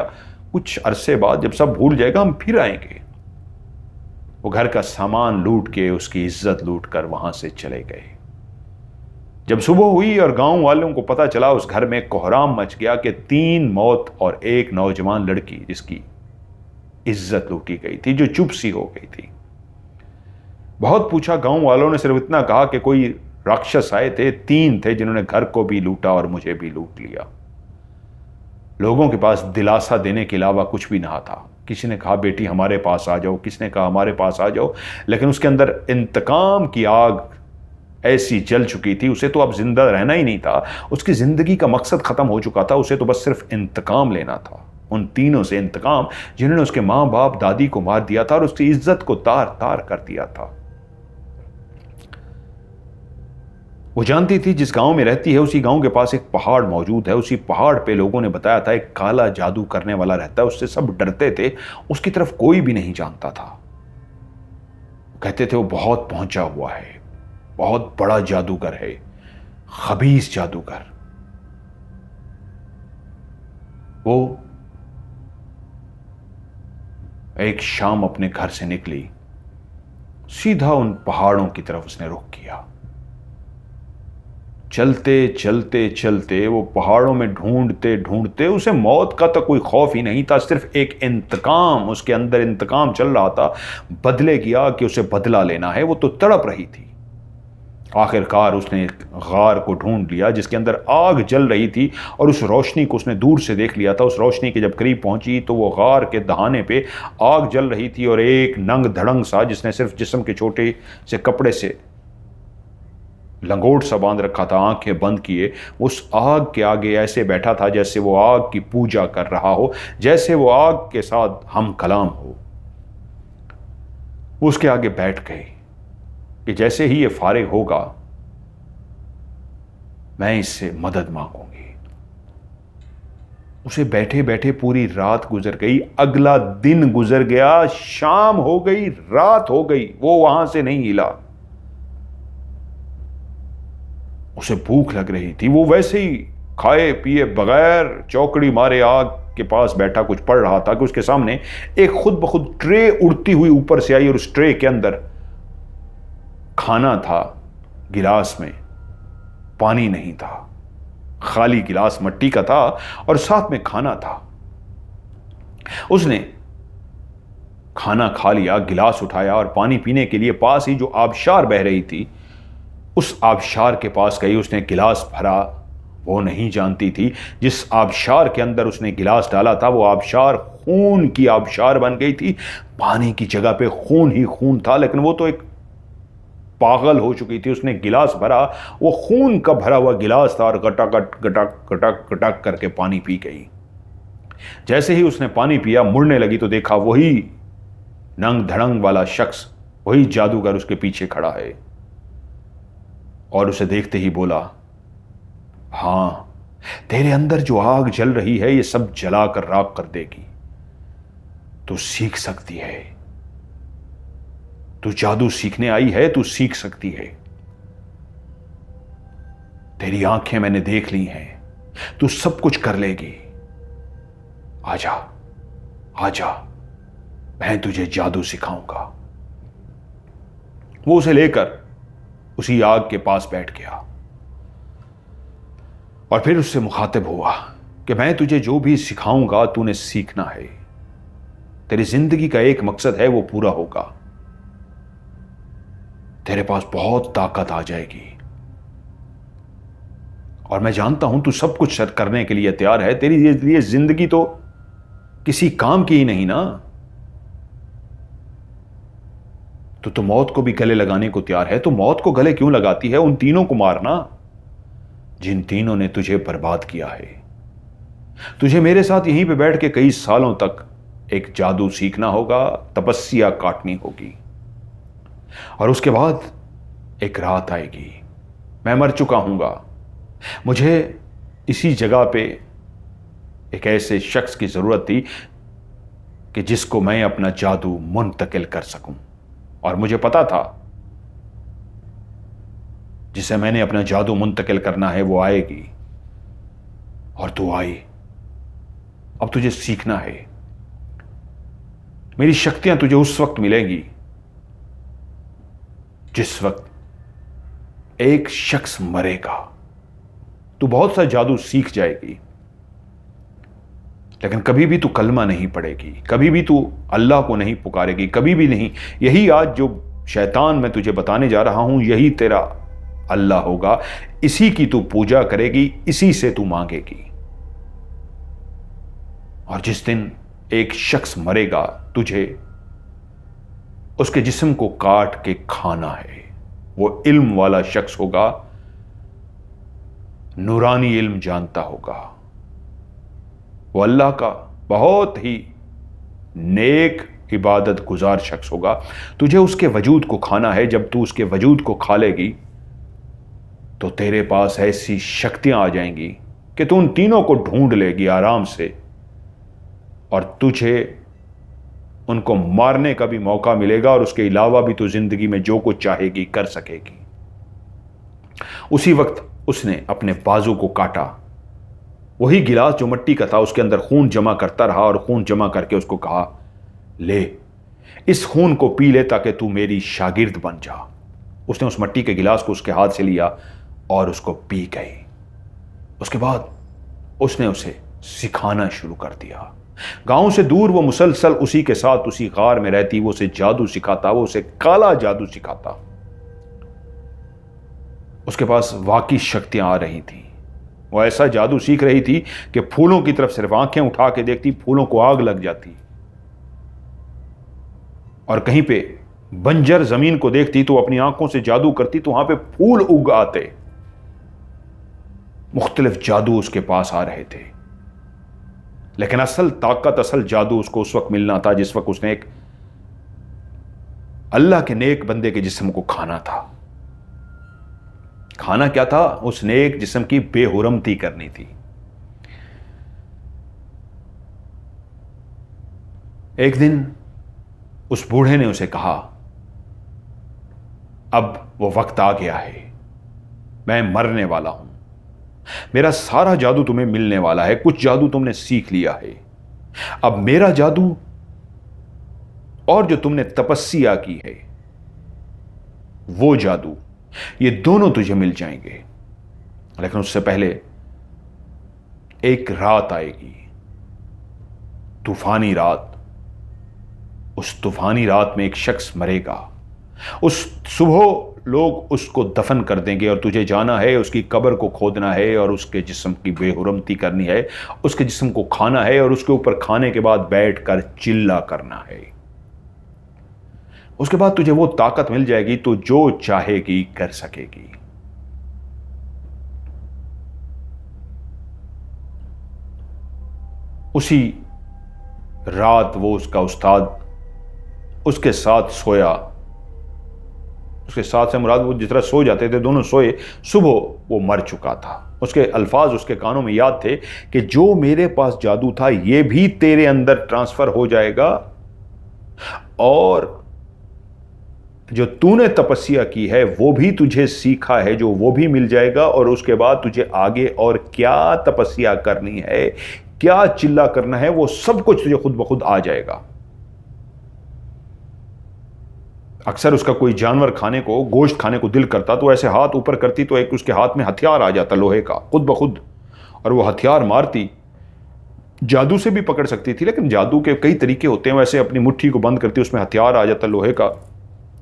कुछ अरसे बाद जब सब भूल जाएगा हम फिर आएंगे। वो घर का सामान लूट के, उसकी इज्जत लूट कर वहां से चले गए। जब सुबह हुई और गांव वालों को पता चला, उस घर में कोहराम मच गया कि 3 मौत और 1 नौजवान लड़की जिसकी इज्जत लूटी गई थी, जो चुप सी हो गई थी। बहुत पूछा, गांव वालों ने सिर्फ इतना कहा कि कोई राक्षस आए थे, 3 थे जिन्होंने घर को भी लूटा और मुझे भी लूट लिया। लोगों के पास दिलासा देने के अलावा कुछ भी ना था। किसी ने कहा बेटी हमारे पास आ जाओ, किसी ने कहा हमारे पास आ जाओ, लेकिन उसके अंदर इंतकाम की आग ऐसी जल चुकी थी, उसे तो अब जिंदा रहना ही नहीं था। उसकी जिंदगी का मकसद खत्म हो चुका था, उसे तो बस सिर्फ इंतकाम लेना था। उन तीनों से इंतकाम जिन्होंने उसके मां बाप दादी को मार दिया था और उसकी इज्जत को तार तार कर दिया था। वो जानती थी जिस गांव में रहती है उसी गांव के पास एक पहाड़ मौजूद है। उसी पहाड़ पे लोगों ने बताया था एक काला जादू करने वाला रहता है, उससे सब डरते थे, उसकी तरफ कोई भी नहीं जानता था। कहते थे वो बहुत पहुंचा हुआ है, बहुत बड़ा जादूगर है, खबीस जादूगर। वो एक शाम अपने घर से निकली, सीधा उन पहाड़ों की तरफ उसने रुख किया। चलते चलते चलते वो पहाड़ों में ढूंढते ढूंढते, उसे मौत का तो कोई खौफ ही नहीं था, सिर्फ एक इंतकाम, उसके अंदर इंतकाम चल रहा था, बदले किया कि उसे बदला लेना है। वो तो तड़प रही थी। आखिरकार उसने एक गार को ढूंढ लिया जिसके अंदर आग जल रही थी, और उस रोशनी को उसने दूर से देख लिया था। उस रोशनी के जब करीब पहुंची तो वो गार के दहाने पे आग जल रही थी, और एक नंग धड़ंग सा, जिसने सिर्फ जिस्म के छोटे से कपड़े से लंगोट सा बांध रखा था, आंखें बंद किए, उस आग के आगे ऐसे बैठा था जैसे वो आग की पूजा कर रहा हो, जैसे वो आग के साथ हम कलाम हो। उसके आगे बैठ गए कि जैसे ही ये फारिग होगा मैं इससे मदद मांगूंगी। उसे बैठे बैठे पूरी रात गुजर गई। अगला दिन गुजर गया, शाम हो गई, रात हो गई, वो वहां से नहीं हिला। उसे भूख लग रही थी। वो वैसे ही खाए पिए बगैर चौकड़ी मारे आग के पास बैठा कुछ पढ़ रहा था कि उसके सामने एक खुद ब खुद ट्रे उड़ती हुई ऊपर से आई, और उस ट्रे के अंदर खाना था, गिलास में पानी नहीं था, खाली गिलास मिट्टी का था और साथ में खाना था। उसने खाना खा लिया, गिलास उठाया और पानी पीने के लिए पास ही जो आबशार बह रही थी उस आबशार के पास गई। उसने गिलास भरा। वो नहीं जानती थी जिस आबशार के अंदर उसने गिलास डाला था वो आबशार खून की आबशार बन गई थी। पानी की जगह पे खून ही खून था, लेकिन वो तो एक पागल हो चुकी थी। उसने गिलास भरा, वो खून का भरा हुआ गिलास था, और गटागट गटक गटक गटक करके पानी पी गई। जैसे ही उसने पानी पिया, मुड़ने लगी तो देखा वही नंग धड़ंग वाला शख्स, वही जादूगर उसके पीछे खड़ा है, और उसे देखते ही बोला, हां, तेरे अंदर जो आग जल रही है ये सब जलाकर राख कर देगी। तू सीख सकती है, तू जादू सीखने आई है, तू सीख सकती है। तेरी आंखें मैंने देख ली हैं, तू सब कुछ कर लेगी। आजा आजा, मैं तुझे जादू सिखाऊंगा। वो उसे लेकर उसी आग के पास बैठ गया और फिर उससे मुखातिब हुआ कि मैं तुझे जो भी सिखाऊंगा तूने सीखना है। तेरी जिंदगी का एक मकसद है, वो पूरा होगा। तेरे पास बहुत ताकत आ जाएगी, और मैं जानता हूं तू सब कुछ करने के लिए तैयार है। तेरी लिए जिंदगी तो किसी काम की ही नहीं ना। तो मौत को भी गले लगाने को तैयार है, तो मौत को गले क्यों लगाती है? उन तीनों को मारना जिन तीनों ने तुझे बर्बाद किया है। तुझे मेरे साथ यहीं पे बैठ के कई सालों तक एक जादू सीखना होगा, तपस्या काटनी होगी, और उसके बाद एक रात आएगी, मैं मर चुका हूंगा। मुझे इसी जगह पे एक ऐसे शख्स की जरूरत थी कि जिसको मैं अपना जादू मुंतकिल कर सकूं, और मुझे पता था जिसे मैंने अपना जादू मुंतकिल करना है वो आएगी, और तू आई। अब तुझे सीखना है। मेरी शक्तियां तुझे उस वक्त मिलेंगी जिस वक्त एक शख्स मरेगा। तू बहुत सा जादू सीख जाएगी, लेकिन कभी भी तू कलमा नहीं पड़ेगी, कभी भी तू अल्लाह को नहीं पुकारेगी, कभी भी नहीं। यही आज जो शैतान मैं तुझे बताने जा रहा हूं, यही तेरा अल्लाह होगा। इसी की तू पूजा करेगी, इसी से तू मांगेगी। और जिस दिन एक शख्स मरेगा, तुझे उसके जिस्म को काट के खाना है। वो इल्म वाला शख्स होगा, नूरानी इल्म जानता होगा, वो अल्लाह का बहुत ही नेक इबादत गुजार शख्स होगा। तुझे उसके वजूद को खाना है। जब तू उसके वजूद को खा लेगी तो तेरे पास ऐसी शक्तियां आ जाएंगी कि तू उन तीनों को ढूंढ लेगी आराम से, और तुझे उनको मारने का भी मौका मिलेगा, और उसके अलावा भी तू जिंदगी में जो कुछ चाहेगी कर सकेगी। उसी वक्त उसने अपने बाजू को काटा। वही गिलास जो मिट्टी का था उसके अंदर खून जमा करता रहा, और खून जमा करके उसको कहा, ले इस खून को पी ले ताकि तू मेरी शागिर्द बन जा। उसने उस मिट्टी के गिलास को उसके हाथ से लिया, और उसको पी गई। उसके बाद उसने उसे सिखाना शुरू कर दिया। गांव से दूर वो मुसलसल उसी के साथ उसी गार में रहती, वो उसे जादू सिखाता, वो उसे काला जादू सिखाता। उसके पास वाकई शक्तियां आ रही थी। वो ऐसा जादू सीख रही थी कि फूलों की तरफ सिर्फ आंखें उठा के देखती, फूलों को आग लग जाती, और कहीं पे बंजर जमीन को देखती तो अपनी आंखों से जादू करती तो वहां पे फूल उग आते। मुख्तलिफ जादू उसके पास आ रहे थे, लेकिन असल ताकत, असल जादू उसको उस वक्त मिलना था जिस वक्त उसने एक अल्लाह के नेक बंदे के जिस्म को खाना था। खाना क्या था? उस नेक जिस्म की बेहुरमती करनी थी। एक दिन उस बूढ़े ने उसे कहा, अब वो वक्त आ गया है, मैं मरने वाला हूं, मेरा सारा जादू तुम्हें मिलने वाला है, कुछ जादू तुमने सीख लिया है, अब मेरा जादू और जो तुमने तपस्या की है वो जादू, ये दोनों तुझे मिल जाएंगे। लेकिन उससे पहले एक रात आएगी, तूफानी रात। उस तूफानी रात में एक शख्स मरेगा। उस सुबह लोग उसको दफन कर देंगे और तुझे जाना है, उसकी कब्र को खोदना है और उसके जिस्म की बेहुरमती करनी है, उसके जिस्म को खाना है और उसके ऊपर खाने के बाद बैठकर चिल्ला करना है। उसके बाद तुझे वो ताकत मिल जाएगी तो जो चाहेगी कर सकेगी। उसी रात वो उसका उस्ताद उसके साथ सोया। उसके साथ से मुराद वो जिस तरह सो जाते थे, दोनों सोए। सुबह वो मर चुका था। उसके अल्फाज उसके कानों में याद थे कि जो मेरे पास जादू था ये भी तेरे अंदर ट्रांसफर हो जाएगा और जो तूने तपस्या की है वो भी तुझे सीखा है जो वो भी मिल जाएगा, और उसके बाद तुझे आगे और क्या तपस्या करनी है, क्या चिल्ला करना है, वो सब कुछ तुझे खुद ब खुद आ जाएगा। अक्सर उसका कोई जानवर खाने को, गोश्त खाने को दिल करता तो ऐसे हाथ ऊपर करती तो एक उसके हाथ में हथियार आ जाता लोहे का खुद ब खुद, और वो हथियार मारती। जादू से भी पकड़ सकती थी, लेकिन जादू के कई तरीके होते हैं। वैसे अपनी मुट्ठी को बंद करती, उसमें हथियार आ जाता लोहे का,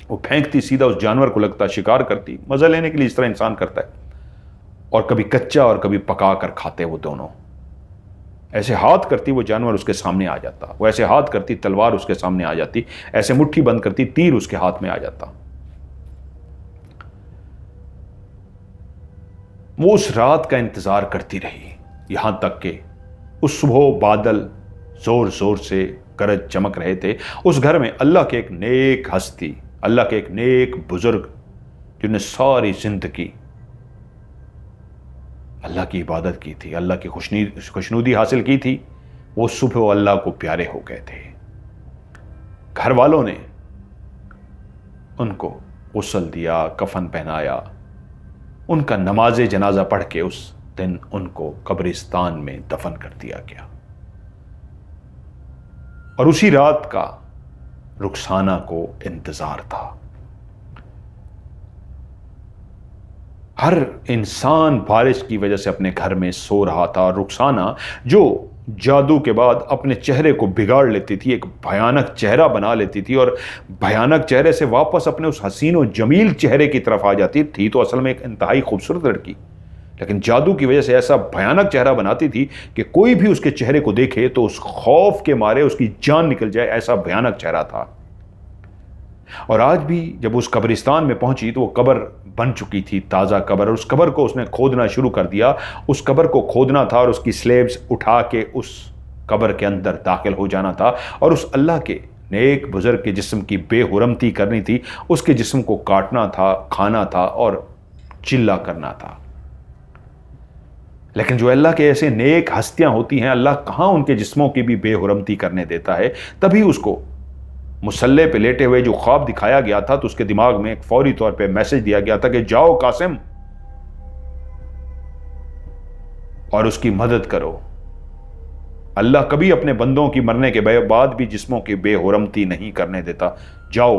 वो फेंकती, सीधा उस जानवर को लगता, शिकार करती। मजा लेने के लिए इस तरह इंसान करता है। और कभी कच्चा और कभी पका कर खाते वो दोनों। ऐसे हाथ करती, वो जानवर उसके सामने आ जाता। वो ऐसे हाथ करती, तलवार उसके सामने आ जाती। ऐसे मुट्ठी बंद करती, तीर उसके हाथ में आ जाता। वो उस रात का इंतजार करती रही, यहां तक कि उस सुबह बादल जोर जोर से गरज चमक रहे थे। उस घर में अल्लाह के एक नेक हस्ती, अल्लाह के एक नेक बुजुर्ग जिन्होंने सारी जिंदगी अल्लाह की इबादत की थी, अल्लाह की खुशनुदी हासिल की थी, वो सुबह अल्लाह को प्यारे हो गए थे। घर वालों ने उनको गुस्ल दिया, कफन पहनाया, उनका नमाज जनाजा पढ़ के उस दिन उनको कब्रिस्तान में दफन कर दिया गया। और उसी रात का रुखसाना को इंतजार था। हर इंसान बारिश की वजह से अपने घर में सो रहा था, और रुखसाना जो जादू के बाद अपने चेहरे को बिगाड़ लेती थी, एक भयानक चेहरा बना लेती थी, और भयानक चेहरे से वापस अपने उस हसीन और जमील चेहरे की तरफ आ जाती थी। तो असल में एक इंतहाई खूबसूरत लड़की, लेकिन जादू की वजह से ऐसा भयानक चेहरा बनाती थी कि कोई भी उसके चेहरे को देखे तो उस खौफ के मारे उसकी जान निकल जाए, ऐसा भयानक चेहरा था। और आज भी जब उस कब्रिस्तान में पहुंची तो वो कब्र बन चुकी थी, ताज़ा कब्र, और उस कब्र को उसने खोदना शुरू कर दिया। उस कब्र को खोदना था और उसकी स्लेब्स उठा के उस कब्र के अंदर दाखिल हो जाना था, और उस अल्लाह के नेक बुजुर्ग के जिस्म की बेहुरमती करनी थी, उसके जिस्म को काटना था, खाना था और चिल्ला करना था। लेकिन जो अल्लाह के ऐसे नेक हस्तियां होती हैं, अल्लाह कहाँ उनके जिस्मों की भी बेहुरमती करने देता है। तभी उसको मुसल्ले पे लेटे हुए जो ख्वाब दिखाया गया था, तो उसके दिमाग में एक फौरी तौर पे मैसेज दिया गया था कि जाओ कासिम और उसकी मदद करो। अल्लाह कभी अपने बंदों की मरने के बाद भी जिस्मों की बेहुरमती नहीं करने देता। जाओ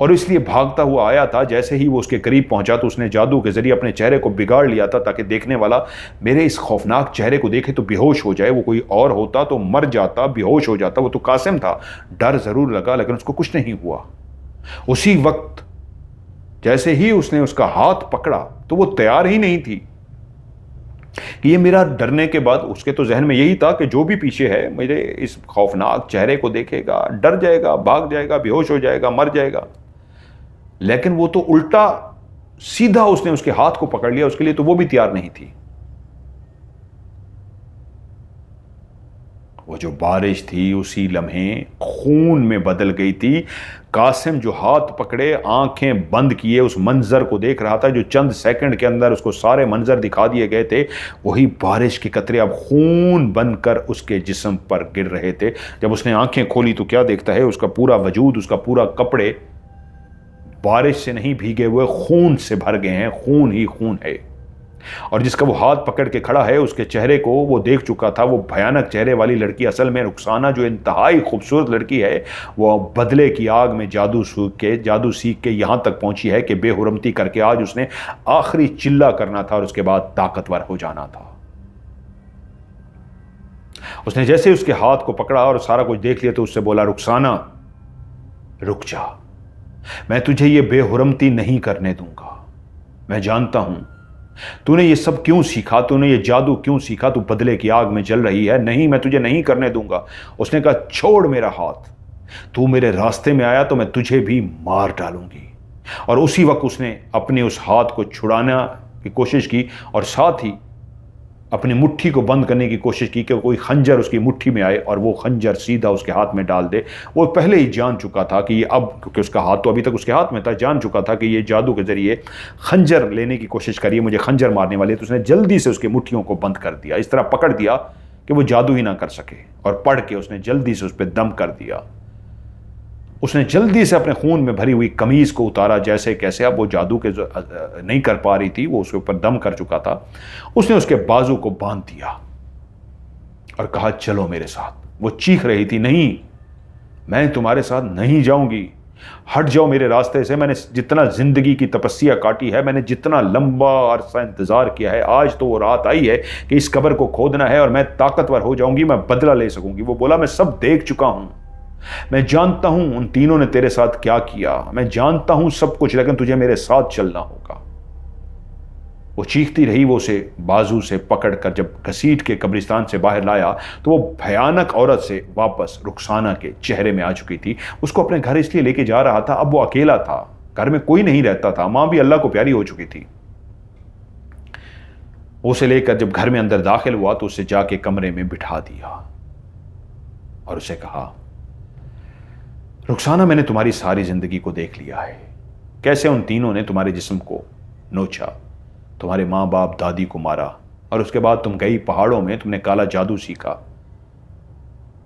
और इसलिए भागता हुआ आया था। जैसे ही वो उसके करीब पहुंचा तो उसने जादू के जरिए अपने चेहरे को बिगाड़ लिया था ताकि देखने वाला मेरे इस खौफनाक चेहरे को देखे तो बेहोश हो जाए। वो कोई और होता तो मर जाता, बेहोश हो जाता। वो तो कासिम था। डर जरूर लगा लेकिन उसको कुछ नहीं हुआ। उसी वक्त जैसे ही उसने उसका हाथ पकड़ा तो वो तैयार ही नहीं थी कि ये मेरा डरने के बाद, उसके तो जहन में यही था कि जो भी पीछे है मेरे इस खौफनाक चेहरे को देखेगा, डर जाएगा, भाग जाएगा, बेहोश हो जाएगा, मर जाएगा। लेकिन वो तो उल्टा सीधा उसने उसके हाथ को पकड़ लिया। उसके लिए तो वो भी तैयार नहीं थी। वो जो बारिश थी उसी लम्हे खून में बदल गई थी। कासिम जो हाथ पकड़े, आंखें बंद किए उस मंजर को देख रहा था जो चंद सेकंड के अंदर उसको सारे मंजर दिखा दिए गए थे। वही बारिश के कतरे अब खून बनकर उसके जिस्म पर गिर रहे थे। जब उसने आंखें खोली तो क्या देखता है, उसका पूरा वजूद, उसका पूरा कपड़े बारिश से नहीं भीगे हुए खून से भर गए हैं। खून ही खून है। और जिसका वो हाथ पकड़ के खड़ा है उसके चेहरे को वो देख चुका था। वो भयानक चेहरे वाली लड़की असल में रुखसाना, जो इंतहाई खूबसूरत लड़की है, वो बदले की आग में जादू सीख के यहां तक पहुंची है कि बेहुरमती करके आज उसने आखिरी चिल्ला करना था और उसके बाद ताकतवर हो जाना था। उसने जैसे उसके हाथ को पकड़ा और सारा कुछ देख लिया तो उससे बोला, रुखसाना रुक जा, मैं तुझे ये बेहुरमती नहीं करने दूंगा। मैं जानता हूं तूने ये सब क्यों सीखा, तूने ये जादू क्यों सीखा। तू बदले की आग में जल रही है। नहीं, मैं तुझे नहीं करने दूंगा। उसने कहा, छोड़ मेरा हाथ। तू मेरे रास्ते में आया तो मैं तुझे भी मार डालूंगी। और उसी वक्त उसने अपने उस हाथ को छुड़ाने की कोशिश की और साथ ही अपनी मुट्ठी को बंद करने की कोशिश की कि कोई खंजर उसकी मुट्ठी में आए और वो खंजर सीधा उसके हाथ में डाल दे। वो पहले ही जान चुका था कि ये अब, क्योंकि उसका हाथ तो अभी तक उसके हाथ में था, जान चुका था कि ये जादू के जरिए खंजर लेने की कोशिश करिए, मुझे खंजर मारने वाली है। तो उसने जल्दी से उसकी मुट्ठियों को बंद कर दिया, इस तरह पकड़ दिया कि वो जादू ही ना कर सके। और पढ़ के उसने जल्दी से उस पर दम कर दिया। उसने जल्दी से अपने खून में भरी हुई कमीज को उतारा जैसे कैसे। अब वो जादू के नहीं कर पा रही थी, वो उसके ऊपर दम कर चुका था। उसने उसके बाजू को बांध दिया और कहा, चलो मेरे साथ। वो चीख रही थी, नहीं, मैं तुम्हारे साथ नहीं जाऊंगी, हट जाओ मेरे रास्ते से। मैंने जितना जिंदगी की तपस्या काटी है, मैंने जितना लंबा अरसा इंतजार किया है, आज तो वो रात आई है कि इस कब्र को खोदना है और मैं ताकतवर हो जाऊंगी, मैं बदला ले सकूंगी। वो बोला, मैं सब देख चुका हूं, मैं जानता हूं उन तीनों ने तेरे साथ क्या किया, मैं जानता हूं सब कुछ, लेकिन तुझे मेरे साथ चलना होगा। वो चीखती रही। वो उसे बाजू से पकड़कर जब घसीट के कब्रिस्तान से बाहर लाया तो वो भयानक औरत से वापस रुखसाना के चेहरे में आ चुकी थी। उसको अपने घर इसलिए लेके जा रहा था, अब वो अकेला था, घर में कोई नहीं रहता था, मां भी अल्लाह को प्यारी हो चुकी थी। उसे लेकर जब घर में अंदर दाखिल हुआ तो उसे जाके कमरे में बिठा दिया और उसे कहा, रुखसाना, मैंने तुम्हारी सारी जिंदगी को देख लिया है, कैसे उन तीनों ने तुम्हारे जिस्म को नोचा, तुम्हारे माँ बाप दादी को मारा और उसके बाद तुम गई पहाड़ों में, तुमने काला जादू सीखा।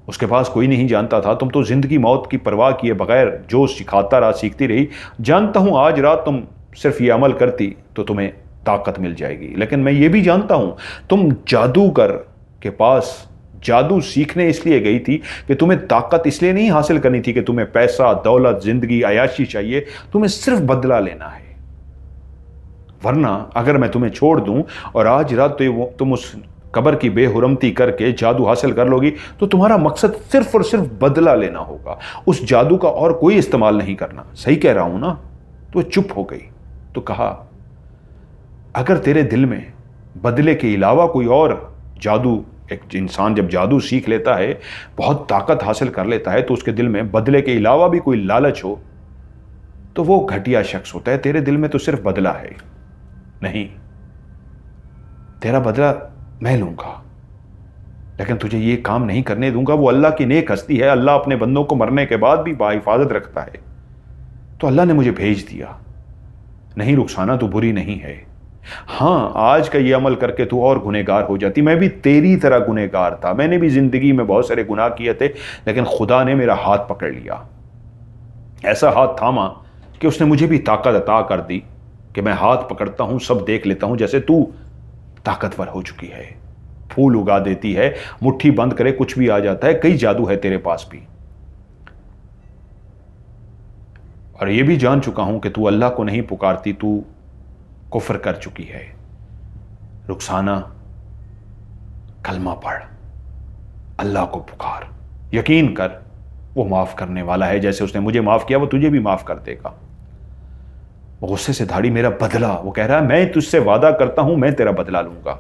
उसके पास कोई नहीं जानता था, तुम तो जिंदगी मौत की परवाह किए बगैर जो सिखाता रहा, सीखती रही। जानता हूं आज रात तुम सिर्फ ये अमल करती तो तुम्हें ताकत मिल जाएगी, लेकिन मैं ये भी जानता हूं तुम जादूगर के पास जादू सीखने इसलिए गई थी कि तुम्हें ताकत इसलिए नहीं हासिल करनी थी कि तुम्हें पैसा, दौलत, जिंदगी, अयाशी चाहिए, तुम्हें सिर्फ बदला लेना है। वरना अगर मैं तुम्हें छोड़ दूं और आज रात तो तुम उस कब्र की बेहुरमती करके जादू हासिल कर लोगी तो तुम्हारा मकसद सिर्फ और सिर्फ बदला लेना होगा, उस जादू का और कोई इस्तेमाल नहीं करना। सही कह रहा हूं ना? तो चुप हो गई। तो कहा, अगर तेरे दिल में बदले के अलावा कोई और जादू, एक इंसान जब जादू सीख लेता है, बहुत ताकत हासिल कर लेता है, तो उसके दिल में बदले के अलावा भी कोई लालच हो तो वो घटिया शख्स होता है। तेरे दिल में तो सिर्फ बदला है। नहीं, तेरा बदला मैं लूंगा, लेकिन तुझे ये काम नहीं करने दूंगा। वो अल्लाह की नेक हस्ती है, अल्लाह अपने बंदों को मरने के बाद भी बाहिफाजत रखता है, तो अल्लाह ने मुझे भेज दिया। नहीं रुखसाना, तू बुरी नहीं है। हाँ, आज का ये अमल करके तू और गुनहगार हो जाती। मैं भी तेरी तरह गुनहगार था, मैंने भी जिंदगी में बहुत सारे गुनाह किए थे, लेकिन खुदा ने मेरा हाथ पकड़ लिया, ऐसा हाथ थामा कि उसने मुझे भी ताकत अता कर दी कि मैं हाथ पकड़ता हूं, सब देख लेता हूं। जैसे तू ताकतवर हो चुकी है, फूल उगा देती है, मुट्ठी बंद करे कुछ भी आ जाता है, कई जादू है तेरे पास भी। और ये भी जान चुका हूं कि तू अल्लाह को नहीं पुकारती, तू कुफ्र कर चुकी है। रुखसाना, कलमा पढ़, अल्लाह को पुकार, यकीन कर वो माफ करने वाला है। जैसे उसने मुझे माफ किया वो तुझे भी माफ कर देगा। वो गुस्से से धाड़ी, मेरा बदला, वो कह रहा है मैं तुझसे वादा करता हूं मैं तेरा बदला लूंगा।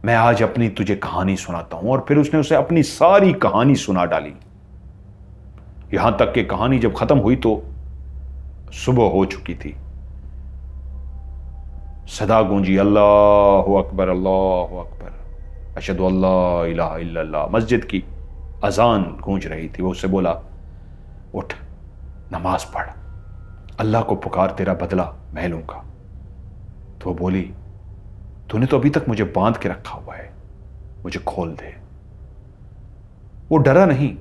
मैं आज अपनी तुझे कहानी सुनाता हूं। और फिर उसने उसे अपनी सारी कहानी सुना डाली, यहां तक कि कहानी जब खत्म हुई तो सुबह हो चुकी थी। सदा गूंजी, अल्लाहु अकबर अल्लाहु अकबर, अशहदु अल्ला इलाहा इल्लल्लाह। मस्जिद की अजान गूंज रही थी। वो उससे बोला, उठ, नमाज पढ़, अल्लाह को पुकार, तेरा बदला मैं लूंगा। तो वो बोली, तूने तो अभी तक मुझे बांध के रखा हुआ है, मुझे खोल दे। वो डरा नहीं।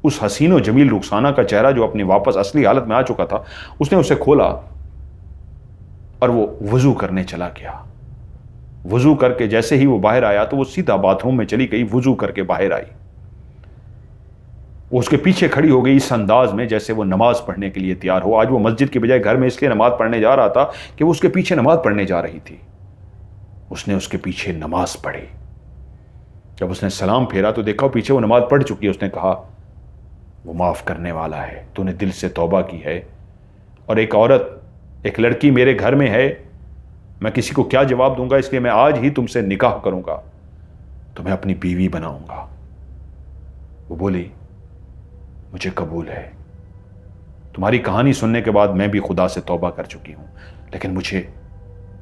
उस हसीन और जमील रुखसाना का चेहरा जो अपनी वापस असली हालत में आ चुका था, उसने उसे खोला और वो वजू करने चला गया। वजू करके जैसे ही वो बाहर आया तो वो सीधा बाथरूम में चली गई, वजू करके बाहर आई। वो उसके पीछे खड़ी हो गई इस अंदाज में जैसे वो नमाज पढ़ने के लिए तैयार हो। आज वो मस्जिद की बजाय घर में इसलिए नमाज पढ़ने जा रहा था कि वो उसके पीछे नमाज पढ़ने जा रही थी। उसने उसके पीछे नमाज पढ़ी। जब उसने सलाम फेरा तो देखा पीछे वो नमाज पढ़ चुकी है। उसने कहा, वो माफ करने वाला है, तूने दिल से तौबा की है। और एक औरत, एक लड़की मेरे घर में है, मैं किसी को क्या जवाब दूंगा, इसलिए मैं आज ही तुमसे निकाह करूंगा, तुम्हें अपनी बीवी बनाऊंगा। वो बोली, मुझे कबूल है, तुम्हारी कहानी सुनने के बाद मैं भी खुदा से तौबा कर चुकी हूं, लेकिन मुझे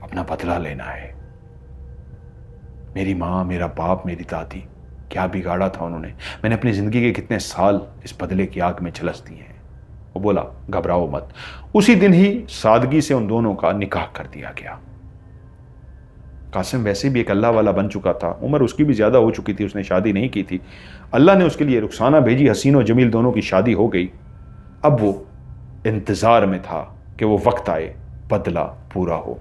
अपना बदला लेना है। मेरी मां, मेरा बाप, मेरी दादी, क्या बिगाड़ा था उन्होंने, मैंने अपनी जिंदगी के कितने साल इस बदले की आग में झलस दिए हैं। वो बोला, घबराओ मत। उसी दिन ही सादगी से उन दोनों का निकाह कर दिया गया। कासिम वैसे भी एक अल्लाह वाला बन चुका था, उम्र उसकी भी ज्यादा हो चुकी थी, उसने शादी नहीं की थी। अल्लाह ने उसके लिए रुखसाना भेजी, हसीन और जमील दोनों की शादी हो गई। अब वो इंतजार में था कि वो वक्त आए, बदला पूरा हो।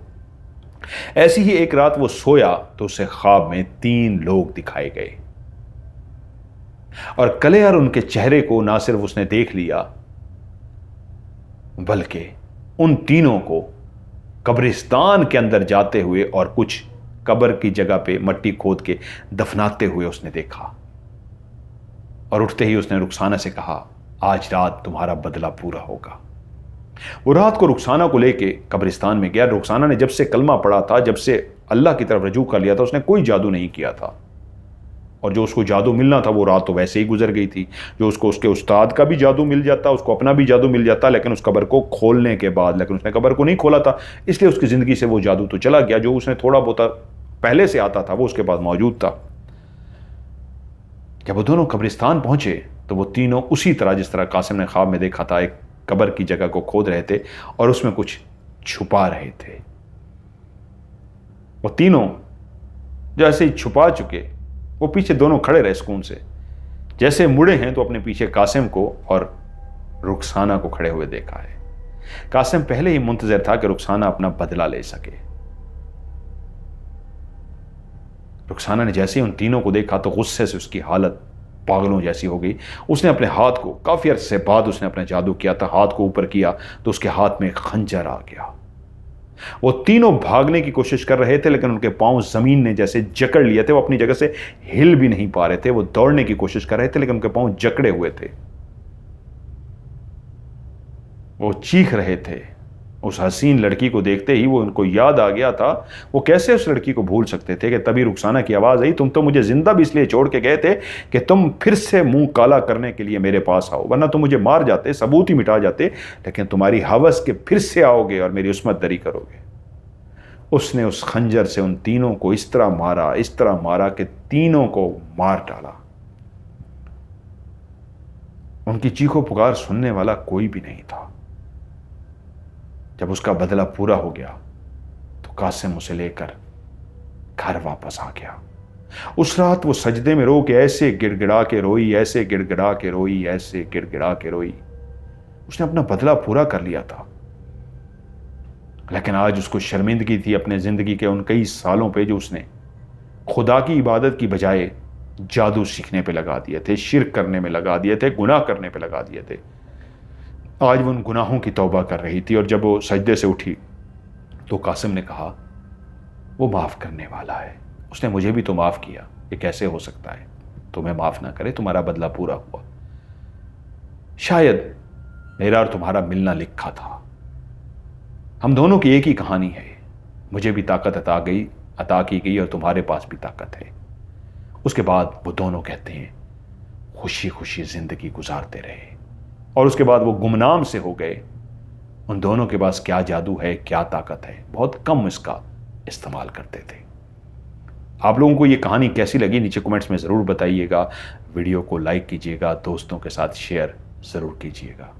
ऐसी ही एक रात वो सोया तो उसे ख्वाब में 3 लोग दिखाए गए और कलेर उनके चेहरे को ना सिर्फ उसने देख लिया, बल्कि उन तीनों को कब्रिस्तान के अंदर जाते हुए और कुछ कब्र की जगह पे मट्टी खोद के दफनाते हुए उसने देखा। और उठते ही उसने रुखसाना से कहा, आज रात तुम्हारा बदला पूरा होगा। वो रात को रुखसाना को लेके कब्रिस्तान में गया। रुखसाना ने जब से कलमा पढ़ा था, जब से अल्लाह की तरफ रजू कर लिया था, उसने कोई जादू नहीं किया था। और जो उसको जादू मिलना था वो रात तो वैसे ही गुजर गई थी। जो उसको उसके उस्ताद का भी जादू मिल जाता, उसको अपना भी जादू मिल जाता, लेकिन उस कब्र को खोलने के बाद, लेकिन उसने कब्र को नहीं खोला था, इसलिए उसकी ज़िंदगी से वो जादू तो चला गया। जो उसने थोड़ा बहुत पहले से आता था वो उसके पास मौजूद था। जब वो दोनों कब्रिस्तान पहुंचे तो वो तीनों उसी तरह जिस तरह कासिम ने ख्वाब में देखा था, एक कब्र की जगह को खोद रहे थे और उसमें कुछ छुपा रहे थे। वो तीनों जैसे ही छुपा चुके, वो पीछे दोनों खड़े रहे सुकून से। जैसे मुड़े हैं तो अपने पीछे कासिम को और रुखसाना को खड़े हुए देखा है। कासिम पहले ही मुंतजर था कि रुखसाना अपना बदला ले सके। रुखसाना ने जैसे ही उन तीनों को देखा तो गुस्से से उसकी हालत पागलों जैसी हो गई। उसने अपने हाथ को, काफी अरसे बाद उसने अपना जादू किया था, हाथ को ऊपर किया तो उसके हाथ में एक खंजर आ गया। वो तीनों भागने की कोशिश कर रहे थे लेकिन उनके पांव जमीन ने जैसे जकड़ लिए थे, वो अपनी जगह से हिल भी नहीं पा रहे थे। वो दौड़ने की कोशिश कर रहे थे लेकिन उनके पांव जकड़े हुए थे। वो चीख रहे थे। उस हसीन लड़की को देखते ही वो उनको याद आ गया था। वो कैसे उस लड़की को भूल सकते थे कि तभी रुखसाना की आवाज आई, तुम तो मुझे जिंदा भी इसलिए छोड़ के गए थे कि तुम फिर से मुंह काला करने के लिए मेरे पास आओ, वरना तुम मुझे मार जाते, सबूत ही मिटा जाते, लेकिन तुम्हारी हवस के फिर से आओगे और मेरी उस्मत दरी करोगे। उसने उस खंजर से उन तीनों को इस तरह मारा कि तीनों को मार डाला। उनकी चीखों पुकार सुनने वाला कोई भी नहीं था। जब उसका बदला पूरा हो गया तो कासिम उसे लेकर घर वापस आ गया। उस रात वो सजदे में रो के ऐसे गिड़गिड़ा के रोई, ऐसे गिड़गिड़ा के रोई, ऐसे गिड़गिड़ा के रोई। उसने अपना बदला पूरा कर लिया था, लेकिन आज उसको शर्मिंदगी थी अपने जिंदगी के उन कई सालों पे जो उसने खुदा की इबादत की बजाय जादू सीखने पे लगा दिए थे, शिर्क करने में लगा दिए थे, गुनाह करने पे लगा दिए थे। आज वो उन गुनाहों की तौबा कर रही थी और जब वो सजदे से उठी तो कासिम ने कहा, वो माफ़ करने वाला है, उसने मुझे भी तो माफ़ किया, ये कैसे हो सकता है, तुम्हें माफ़ ना करे, तुम्हारा बदला पूरा हुआ। शायद मेरा और तुम्हारा मिलना लिखा था, हम दोनों की एक ही कहानी है, मुझे भी ताकत अता की गई और तुम्हारे पास भी ताकत है। उसके बाद वो दोनों कहते हैं खुशी खुशी जिंदगी गुजारते रहे और उसके बाद वो गुमनाम से हो गए। उन दोनों के पास क्या जादू है, क्या ताकत है, बहुत कम इसका इस्तेमाल करते थे। आप लोगों को ये कहानी कैसी लगी नीचे कमेंट्स में ज़रूर बताइएगा। वीडियो को लाइक कीजिएगा, दोस्तों के साथ शेयर ज़रूर कीजिएगा।